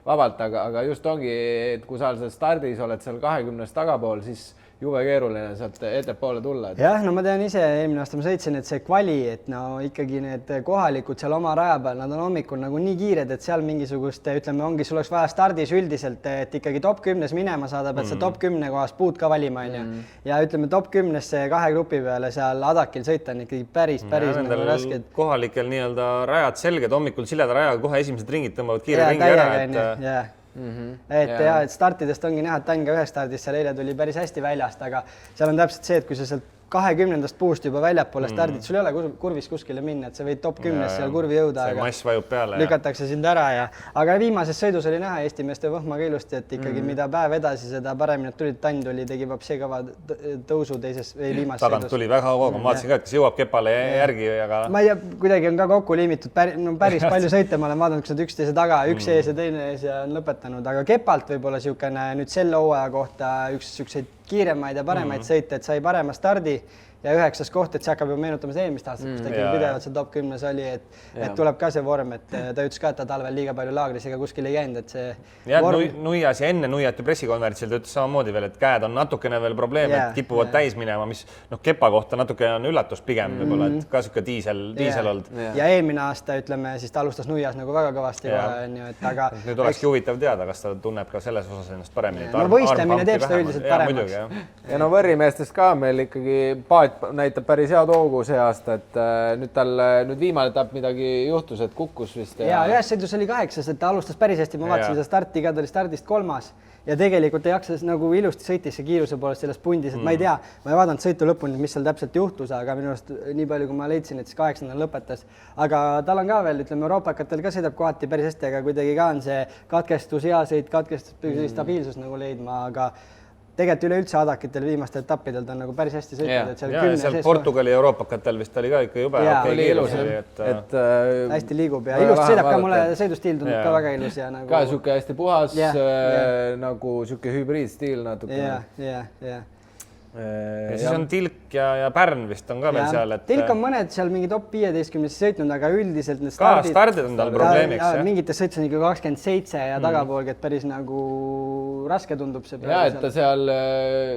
vabalt, aga just ongi, et kui sa seal stardis oled seal 20 tagapool, siis jube keeruline sealt ettepoole tulla. Jah, no ma tean ise, eelmine aasta ma sõitsin, et see kvali, et no ikkagi need kohalikud seal oma raja peal, nad on hommikul nagu nii kiired, et seal mingisugust, ütleme, ongi, sul oleks vaja stardis üldiselt, et ikkagi top 10 minema saada, pead see top 10 kohas puud ka valima, ja ütleme top 10-sse 2 grupi peale seal Adakil sõita on ikkagi päris nagu raske. Kohalikel nii-öelda rajad selged, hommikul sileda rajaga kohe esimesed ringid tõmbavad kiire ringi ära, et startidest ongi näha, et Tann ka ühes stardis seal eile tuli päris hästi väljast, aga seal on täpselt see, et kui sa sealt 20. puust juba väljapoole stardid, sul ei ole kurvis kuskile minna, et sa võid top 10 seal kurvi jõuda, aga mass vajub peale, lükatakse sind ära aga viimases sõidus oli näha Eesti meeste võhma ka ilusti, et ikkagi mida päev edasi, seda paremini tulid, Tann tegi vapsi kõva tõusu teises või viimases tagant sõidus. Tuli väga hooga, ma vaatasin ka, et kas jõuab Kepale järgi, aga... Ma ei tea, kuidagi on ka kokku liimitud, päris palju sõite, ma olen vaadanud, kus nad üksteise taga, üks ees ja teine ees ja on lõpetanud, aga Kepalt võib-olla niisugune nüüd selle hooaja kohta üks kiiremaid ja paremaid sõite, et sai parema stardi ja 9. koht, et see hakkab ju meenutama see eelmist aastat, kus ta ikkagi pidevalt see top 10 oli, et tuleb ka see vorm, et ta ütles ka, et ta talvel liiga palju laagris ega kuskil ei käinud, et see vorm... Nuias ja enne Nuiat ju pressikonverentsil ta ütles samamoodi veel, et käed on natukene veel probleem, et kipuvad täis minema, mis kepa kohta natuke on üllatus pigem võib-olla, et ka siuke diisel olnud. Ja eelmine aasta, ütleme, siis ta alustas Nuias nagu väga kõvasti kohe, et aga... Nüüd olekski huvitav teada, kas ta tunneb ka selles osas ennast paremini. No võistlemine teeb seda üldiselt paremaks. Ja no võrrimeestest ka meil ikkagi näitab päris head hoogu see aasta, et nüüd tal viimane etapp midagi juhtus, et kukkus vist. Ja ühes sõidus oli 8, et ta alustas päris hästi, ma vaatasin seda starti ka, ta oli stardist 3. ja tegelikult ei jaksas nagu ilusti sõitis see kiiruse poolest selles pundis, et ma ei tea, ma ei vaadanud sõitu lõpuni, mis seal täpselt juhtus, aga minu arust nii palju, kui ma leidsin, et siis 8. lõpetas. Aga tal on ka veel, ütleme, euroopakatel ka sõidab kohati päris hästi, aga kuidagi ka on see katkestus, hea sõit, stabiilsus nagu leidma, aga tegelikult üleüldse Adakitel viimastel etappidel ta on nagu päris hästi sõitnud, et seal Portugali euroopakatel vist oli ka ikka jube okei kiirus, et hästi liigub ja ilusti sõidab ka, mulle sõidustiil tundub ka väga ilus ja nagu... Ka siuke hästi puhas, nagu siuke hübriidstiil natuke. Ja siis on Tilk ja Pärn vist on ka veel seal, et... Tilk on mõned seal mingi top 15 sõitnud, aga üldiselt need stardid on tal probleemiks. Mingites sõitus on ikka 27 ja tagapoolgi, et päris nagu raske tundub see. Ja, et ta seal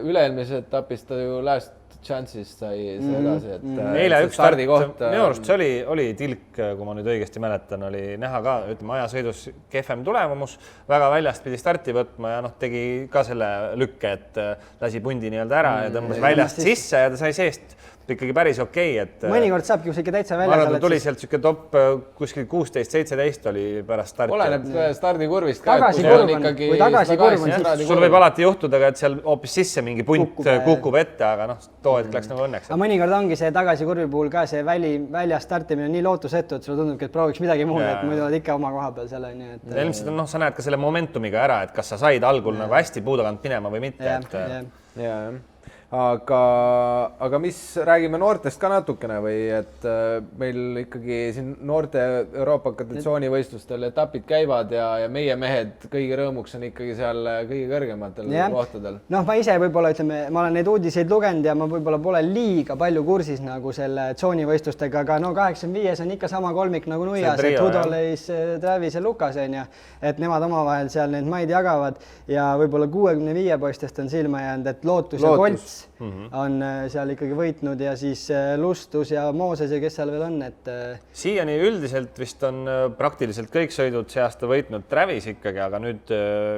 üle-eelmise etapis ta ju last chance'ist sai edasi, et eile üks stardi koht, minu arust see oli Tilk, kui ma nüüd õigesti mäletan, oli näha ka, ütleme, ajasõidus kehvem tulemus, väga väljast pidi starti võtma ja tegi ka selle lükke, et lasi pundi nii-öelda ära ja tõmbas väljast sisse ja ta sai seest ikkagi päris okei, et... Mõnikord saabki, kui sa ikka täitsa välja... Ma arvan, ta tuli sealt siuke top kuskil 16-17 oli pärast starti. Oleneb stardikurvist ka, kui tagasi kurv on, siis sul võib alati juhtuda, et seal hoopis sisse mingi punt kukub ette, aga too hetk läks nagu õnneks. Aga mõnikord ongi see tagasi kurvi puhul ka see välja startimine nii lootusetu, et sulle tundubki, et prooviks midagi muud, et muidu oled ikka oma koha peal selle. Ilmselt sa näed ka selle momentumiga ära, et kas sa said algul nagu hästi puu tagant minema või mitte. Aga mis räägime noortest ka natukene või et meil ikkagi siin noorte Euroopa kategoorisatsioonivõistlustel etapid käivad ja meie mehed kõigi rõõmuks on ikkagi seal kõige kõrgematel kohtadel. Noh, ma ise võib-olla ütleme, ma olen neid uudiseid lugenud ja ma võib-olla pole liiga palju kursis nagu selle tsoonivõistlustega, aga 85 on ikka sama kolmik nagu Nuias, et Hudoleis, Travis ja Lukas on ja et nemad omavahel seal neid maid jagavad ja võib-olla 65 poistest on silma jäänud, et Lootus ja Kolts on seal ikkagi võitnud ja siis Lustus ja Mooses ja kes seal veel on, et... Siiani üldiselt vist on praktiliselt kõik sõidud see aasta võitnud Travis ikkagi, aga nüüd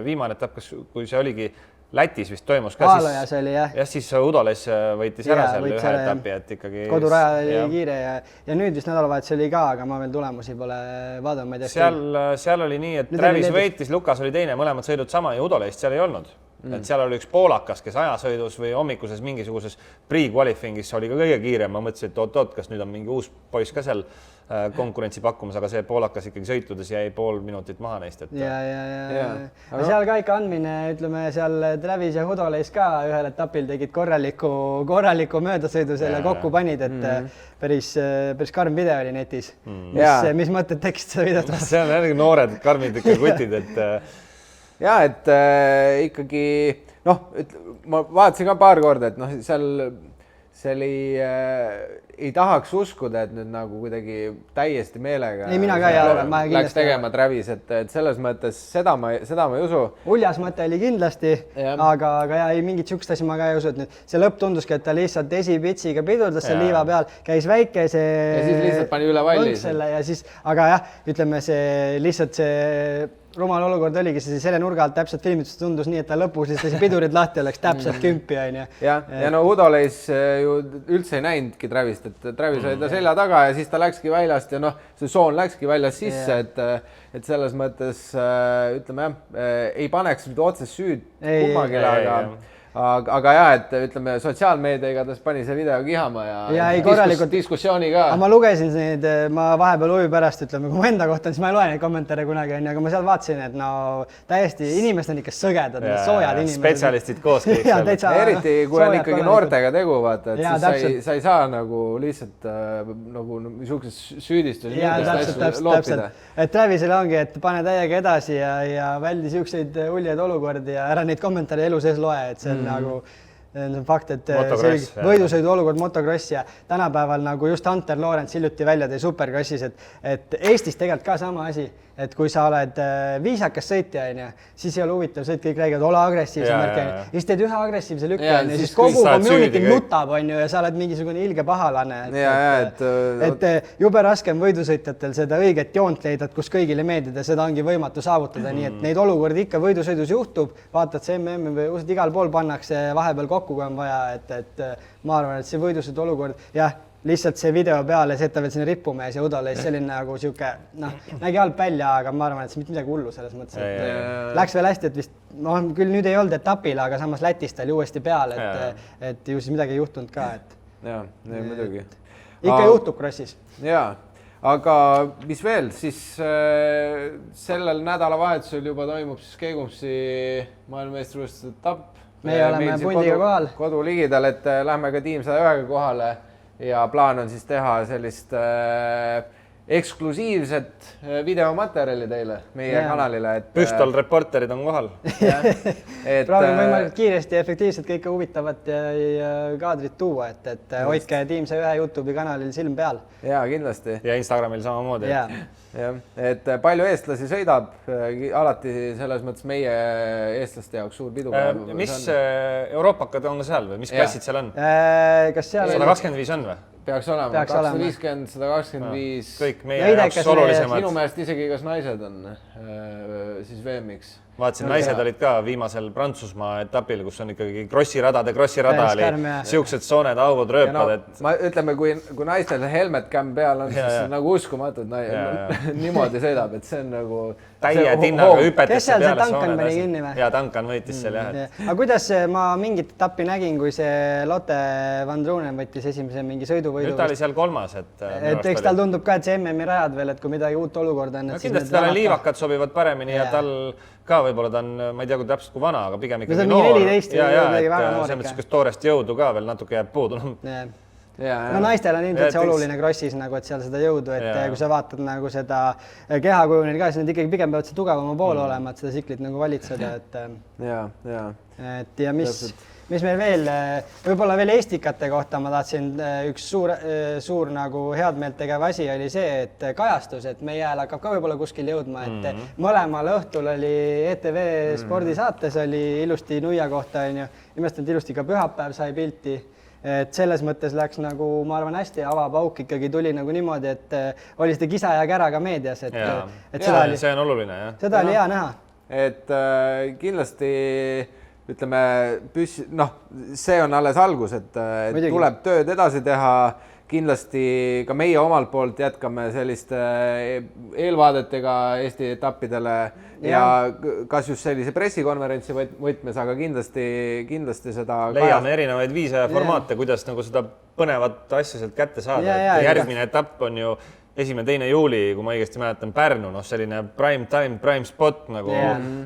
viimane etapp, kui see oligi Lätis vist toimus ka, Aalojas oli, jah. Ja siis Udoles võitis ära seal ühe etapi, et ikkagi... Koduraja oli kiire ja nüüd vist nädalavahetus oli ka, aga ma veel tulemusi pole vaadanud, ma ei tea. Seal oli nii, et Travis võitis, Lukas oli teine, mõlemad sõidud sama ja Udoleist seal ei olnud. Et seal oli üks poolakas, kes ajasõidus või hommikuses mingisuguses pre-qualifingis oli ka kõige kiirem. Ma mõtlesin, et oot, kas nüüd on mingi uus poiss ka seal konkurentsi pakkumas, aga see poolakas ikkagi sõitudes jäi pool minutit maha neist. Ja. Seal ka ikka andmine, ütleme, seal Travis ja Hudoleis ka ühel etapil tegid korraliku möödasõidu selle kokku panid, et päris karm video oli netis. Mis mõtted tekst seda videot? See on noored karmid kutid, et... Ja, et ikkagi, ma vaatasin ka paar korda, et see oli, ei tahaks uskuda, et nüüd nagu kuidagi täiesti meelega läks tegema Travis, et selles mõttes seda ma ei usu. Uljas mõte oli kindlasti, aga ei mingit sihukest asja ma ka ei usu, et nüüd see lõpp tunduski, et ta lihtsalt esipitsiga pidurdas seal liiva peal, käis väikese... Ja siis lihtsalt pani üle vallis. Aga jah, ütleme see lihtsalt see... Rumal olukord oligi, see selle nurga alt täpselt filmitus tundus nii, et ta lõpus siis pidurid lahti oleks täpselt 10. Ja Udoleis ju üldse ei näinudki Travist, et Travis oli ta selja taga ja siis ta läkski väljast ja see soon läkski väljast sisse, et selles mõttes ütleme ei paneks otsest süüd kummagile, aga jah, et ütleme sotsiaalmeedia igatahes pani see video kihama ja diskussiooni ka. Ma lugesin neid, ma vahepeal huvi pärast, ütleme, kui mu enda kohta, siis ma ei loe neid kommentaare kunagi, aga ma seal vaatasin, et täiesti inimesed on ikka sõgedad, soojad inimesed. Spetsialistid koos kõik seal. Eriti, kui on ikkagi noortega tegu, vaata, et siis sa ei saa nagu lihtsalt nagu niisugused süüdistusi loopida. Et Travisele ongi, et pane täiega edasi ja väldi siukseid uljeid olukordi ja ära neid kommentaare elu sees loe, et see on nagu fakt, et Motocross, võidusõidu olukord motocross ja tänapäeval nagu just Hunter Lawrence hiljuti välja tõi superkrossis, et Eestis tegelikult ka sama asi, et kui sa oled viisakas sõitja, siis ei ole huvitav sõit, kõik räägivad, ole agressiivse märk, ja siis teed ühe agressiivse lükka, siis kogu community nutab, ja sa oled mingisugune ilge pahalane. Et jube raske on võidusõitjatel seda õiget joont leida, kus kõigile meeldida, seda ongi võimatu saavutada, nii et neid olukordi ikka võidusõidus juhtub, vaatad see MM või usud, igal pool pannakse vahepeal kokku, kui on vaja, et ma arvan, et see võidusõidu olukord, jah, lihtsalt see video peale, see veel sinna rippumees ja Udole selline nagu sihuke, nägi halb välja, aga ma arvan, et see mitte midagi hullu selles mõttes, et läks veel hästi, et vist, küll nüüd ei olnud etapil, aga samas Lätist oli uuesti peal, et ju siis midagi ei juhtunud ka, et. Jaa, muidugi. Ikka juhtub krossis. Jaa, aga mis veel, siis sellel nädalavahetusel juba toimub siis Keegumsi maailmameistrivõistluste etapp. Meie oleme pundiga kohal. Kodu ligidal, et lähme ka Team 101 kohale. Ja plaan on siis teha sellist eksklusiivset videomaterjali teile meie kanalile. Püstol reporterid on kohal. Proovime võimalikult kiiresti ja efektiivselt kõike huvitavat ja kaadrit tuua, et hoidke Team 101 YouTube'i kanalil silm peal. Jaa, kindlasti. Ja Instagramil samamoodi. Jah, et palju eestlasi sõidab, alati selles mõttes meie eestlaste jaoks suur pidupäev. Mis Euroopakad on ka seal või mis klassid seal on? Kas seal 125 on või? Peaks olema, 250, 125. Kõik meie jaoks olulisemad. Minu meelest isegi kas naised on siis VM-iks. Vaatasin, naised olid ka viimasel Prantsusmaa etapil, kus on ikkagi krossirada oli siuksed sooned, augud, rööpad. Ma ütleme, kui naistel helmet kämm peal on, siis nagu uskumatud niimoodi sõidab, et see on nagu täie tinnaga hüpetes. Kes seal see Tankan pani kinni või? Ja Tankan võitis seal jah. Aga kuidas ma mingit etappi nägin, kui see Lotte Van Drunen võttis esimese mingi sõiduvõidu? Nüüd ta oli seal kolmas. Et eks tal tundub ka, et see MM-i rajad veel, et kui midagi uut olukorda on. Kindlasti talle liivakad sobivad paremini ja tal ka võib-olla ta on, ma ei tea, kui täpselt kui vana, aga pigem ikkagi noor. 14 ja midagi väga noor ikka. See toorest jõudu ka veel natuke jääb puudu. No naistel on ilmselt see oluline krossis, et seal seda jõudu, et kui sa vaatad nagu seda kehakujunil ka, siis need ikkagi pigem peavad see tugevama poole olema, et seda tsiklit nagu valitseda. Ja mis meil veel, võib-olla veel eestikate kohta ma tahtsin, üks suur nagu head meelt tegev asi oli see, et kajastus, et meie hääl hakkab ka võib-olla kuskil jõudma, et mõlemal õhtul oli ETV spordisaates oli ilusti Nuia kohta, imestanud ilusti ka pühapäev sai pilti. Et selles mõttes läks nagu, ma arvan, hästi avapauk ikkagi tuli nagu niimoodi, et oli seda kisa ja kära ka meedias. See on oluline, jah. Seda oli hea näha. Et kindlasti ütleme, see on alles algus, et tuleb tööd edasi teha, kindlasti ka meie omalt poolt jätkame selliste eelvaadetega Eesti etappidele ja kas just sellise pressikonverentsi võtmes, aga kindlasti seda leiame erinevaid viise ja formaate, kuidas nagu seda põnevat asja sealt kätte saada. Järgmine etapp on ju 1.–2. juuli, kui ma õigesti mäletan, Pärnu, selline prime time, prime spot, nagu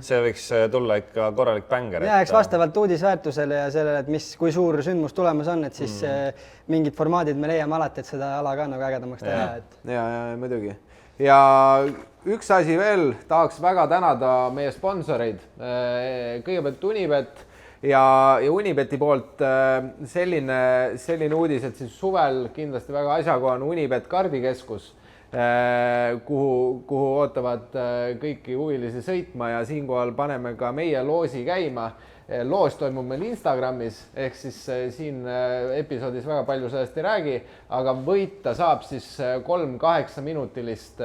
see võiks tulla ikka korralik bänger. Ja eks vastavalt uudisväärtusele ja sellele, et kui suur sündmus tulemas on, et siis mingid formaadid me leiame alati, et seda ala ka nagu ägedamaks teha. Ja muidugi. Ja üks asi veel, tahaks väga tänada meie sponsoreid. Kõigepealt Unibet ja Unibeti poolt selline uudis, et siis suvel kindlasti väga asjakohane Unibet kardikeskus, kuhu ootavad kõiki huvilisi sõitma ja siinkohal paneme ka meie loosi käima. Loos toimub meil Instagramis, ehk siis siin episoodis väga palju sellest ei räägi, aga võita saab siis 3 8-minutilist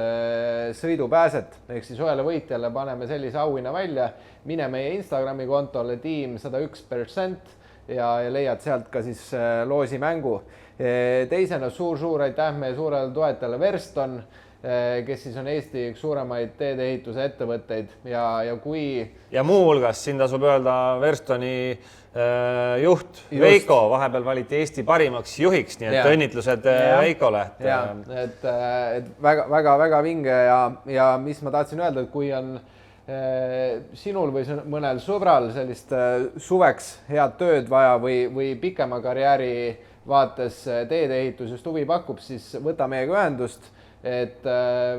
sõidupääset, ehk siis ühele võitjale paneme sellise auhinna välja, mine meie Instagrami kontole Team 101% ja leiad sealt ka siis loosi mängu. Teisena suur aitäh meie suurele toetajale Verston, kes siis on Eesti üks suuremaid teedeehituse ettevõtteid ja muuhulgas siin tasub öelda Verstoni juht Veiko vahepeal valiti Eesti parimaks juhiks, nii et õnnitlused Veikole. Et väga vinge ja mis ma tahtsin öelda, et kui on sinul või mõnel sõbral sellist suveks head tööd vaja või pikema karjääri vaates teedeehitus just huvi pakub, siis võta meiega ühendust. et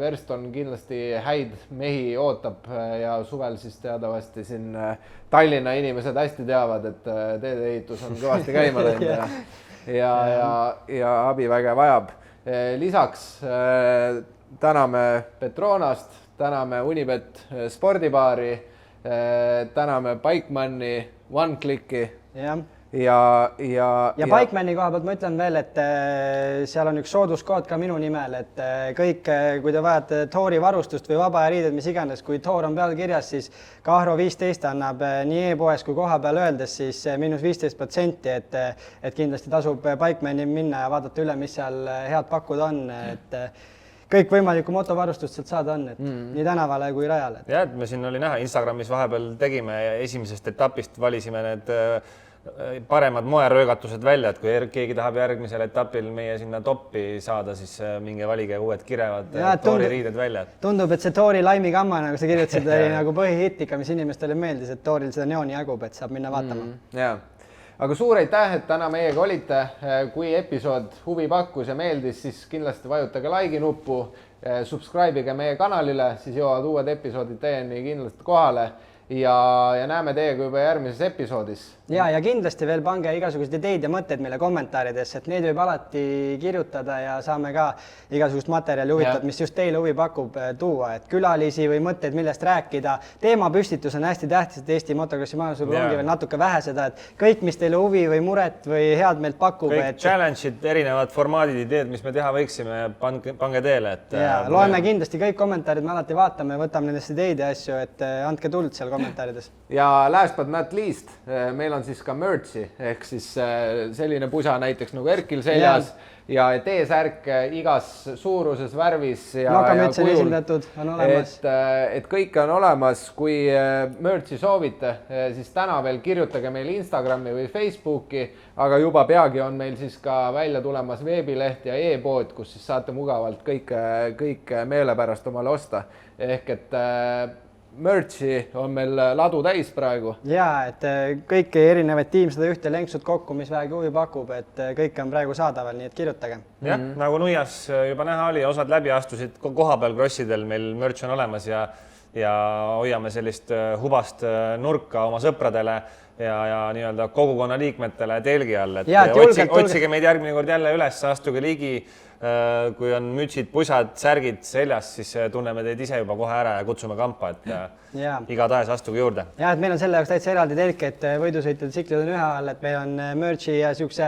Verston kindlasti häid mehi ootab ja suvel siis teadavasti siin Tallinna inimesed hästi teavad, et teedeehitus on kõvasti käima läinud ja abiväge vajab. Lisaks täname Petronast, täname Unibet spordibaari, täname Bikemanni, OneClicki ja Bikemanni koha pealt ma ütlen veel, et seal on üks sooduskood ka minu nimel, et kõik, kui te vajate Toori varustust või vabajariided, mis iganes, kui Toor on peal kirjas, siis Kahro 15 annab nii e-poes kui koha peal öeldes siis -15%, et kindlasti tasub Bikemanni minna ja vaadata üle, mis seal head pakkuda on, et kõik võimalikku motovarustust sealt saada on, et nii tänavale kui rajale. Ja, et me siin oli näha, Instagramis vahepeal tegime ja esimesest etapist valisime need paremad moeröögatused välja, et kui keegi tahab järgmisel etapil meie sinna toppi saada, siis minge valige uued kirevad Toori riided välja. Tundub, et see Toori laimikamma, nagu sa kirjutasid, oli nagu põhihitt ikka, mis inimestele meeldis, et Tooril seda neoni jagub, et saab minna vaatama. Jaa. Aga suur aitäh, et täna meiega olite. Kui episood huvi pakkus ja meeldis, siis kindlasti vajutage like nuppu, subscribe'ige meie kanalile, siis jõuavad uued episoodid teieni kindlasti kohale ja näeme teiega juba järgmises episoodis. Ja kindlasti veel pange igasuguseid ideid ja mõtteid meile kommentaaridesse, et neid võib alati kirjutada ja saame ka igasugust materjali huvitavat, mis just teile huvi pakub, tuua, et külalisi või mõtteid, millest rääkida. Teemapüstitus on hästi tähtis, et Eesti motokrossi maailmas ongi veel natuke vähe seda, et kõik, mis teile huvi või muret või head meelt pakub. Kõik challenge'id, erinevad formaadid, ideed, mis me teha võiksime, pange teele. Loeme kindlasti kõik kommentaarid, me alati vaatame, võtame nendest ideid ja asju, et andke tuld seal kommentaarides. Ja last but not least, meil on siis ka merch'i ehk siis selline pusa näiteks nagu Erkil seljas ja T-särk igas suuruses, värvis ja Nokamüts on kujul. esindatud, on olemas. Et kõike on olemas, kui merch'i soovite, siis täna veel kirjutage meil Instagrami või Facebooki, aga juba peagi on meil siis ka välja tulemas veebileht ja e-pood, kus siis saate mugavalt kõik meelepärast omale osta. Ehk et merch'i on meil ladu täis praegu. Ja, et kõik erinevaid Team 101 lenksud kokku, mis vähegi huvi pakub, et kõik on praegu saadaval, nii et kirjutage. Jah, nagu Nuias juba näha oli, osad läbi astusid koha peal krossidel, meil merch on olemas ja hoiame sellist hubast nurka oma sõpradele ja nii-öelda kogukonna liikmetele telgi all, et otsige meid järgmine kord jälle üles, astuge ligi. Kui on mütsid, pusad, särgid seljas, siis tunneme teid ise juba kohe ära ja kutsume kampa, et igatahes astuge juurde. Ja, et meil on selle jaoks täitsa eraldi telk, et võidusõitjad tsiklid on ühe all, et meil on merch'i ja siukse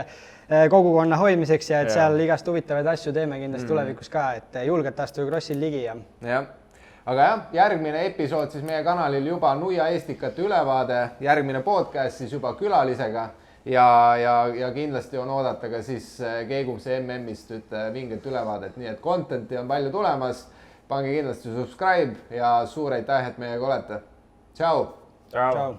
kogukonna hoidmiseks ja et seal igast huvitavaid asju teeme kindlasti tulevikus ka, et julgelt astuge krossil ligi ja. Aga järgmine episood siis meie kanalil juba Nuia Estikate ülevaade, järgmine podcast siis juba külalisega. Ja kindlasti on oodata ka siis Keegumse MM-ist vinget ülevaadet, nii et contenti on palju tulemas. Pange kindlasti subscribe ja suur aitäh, et meiega olete. Tšau! Tšau!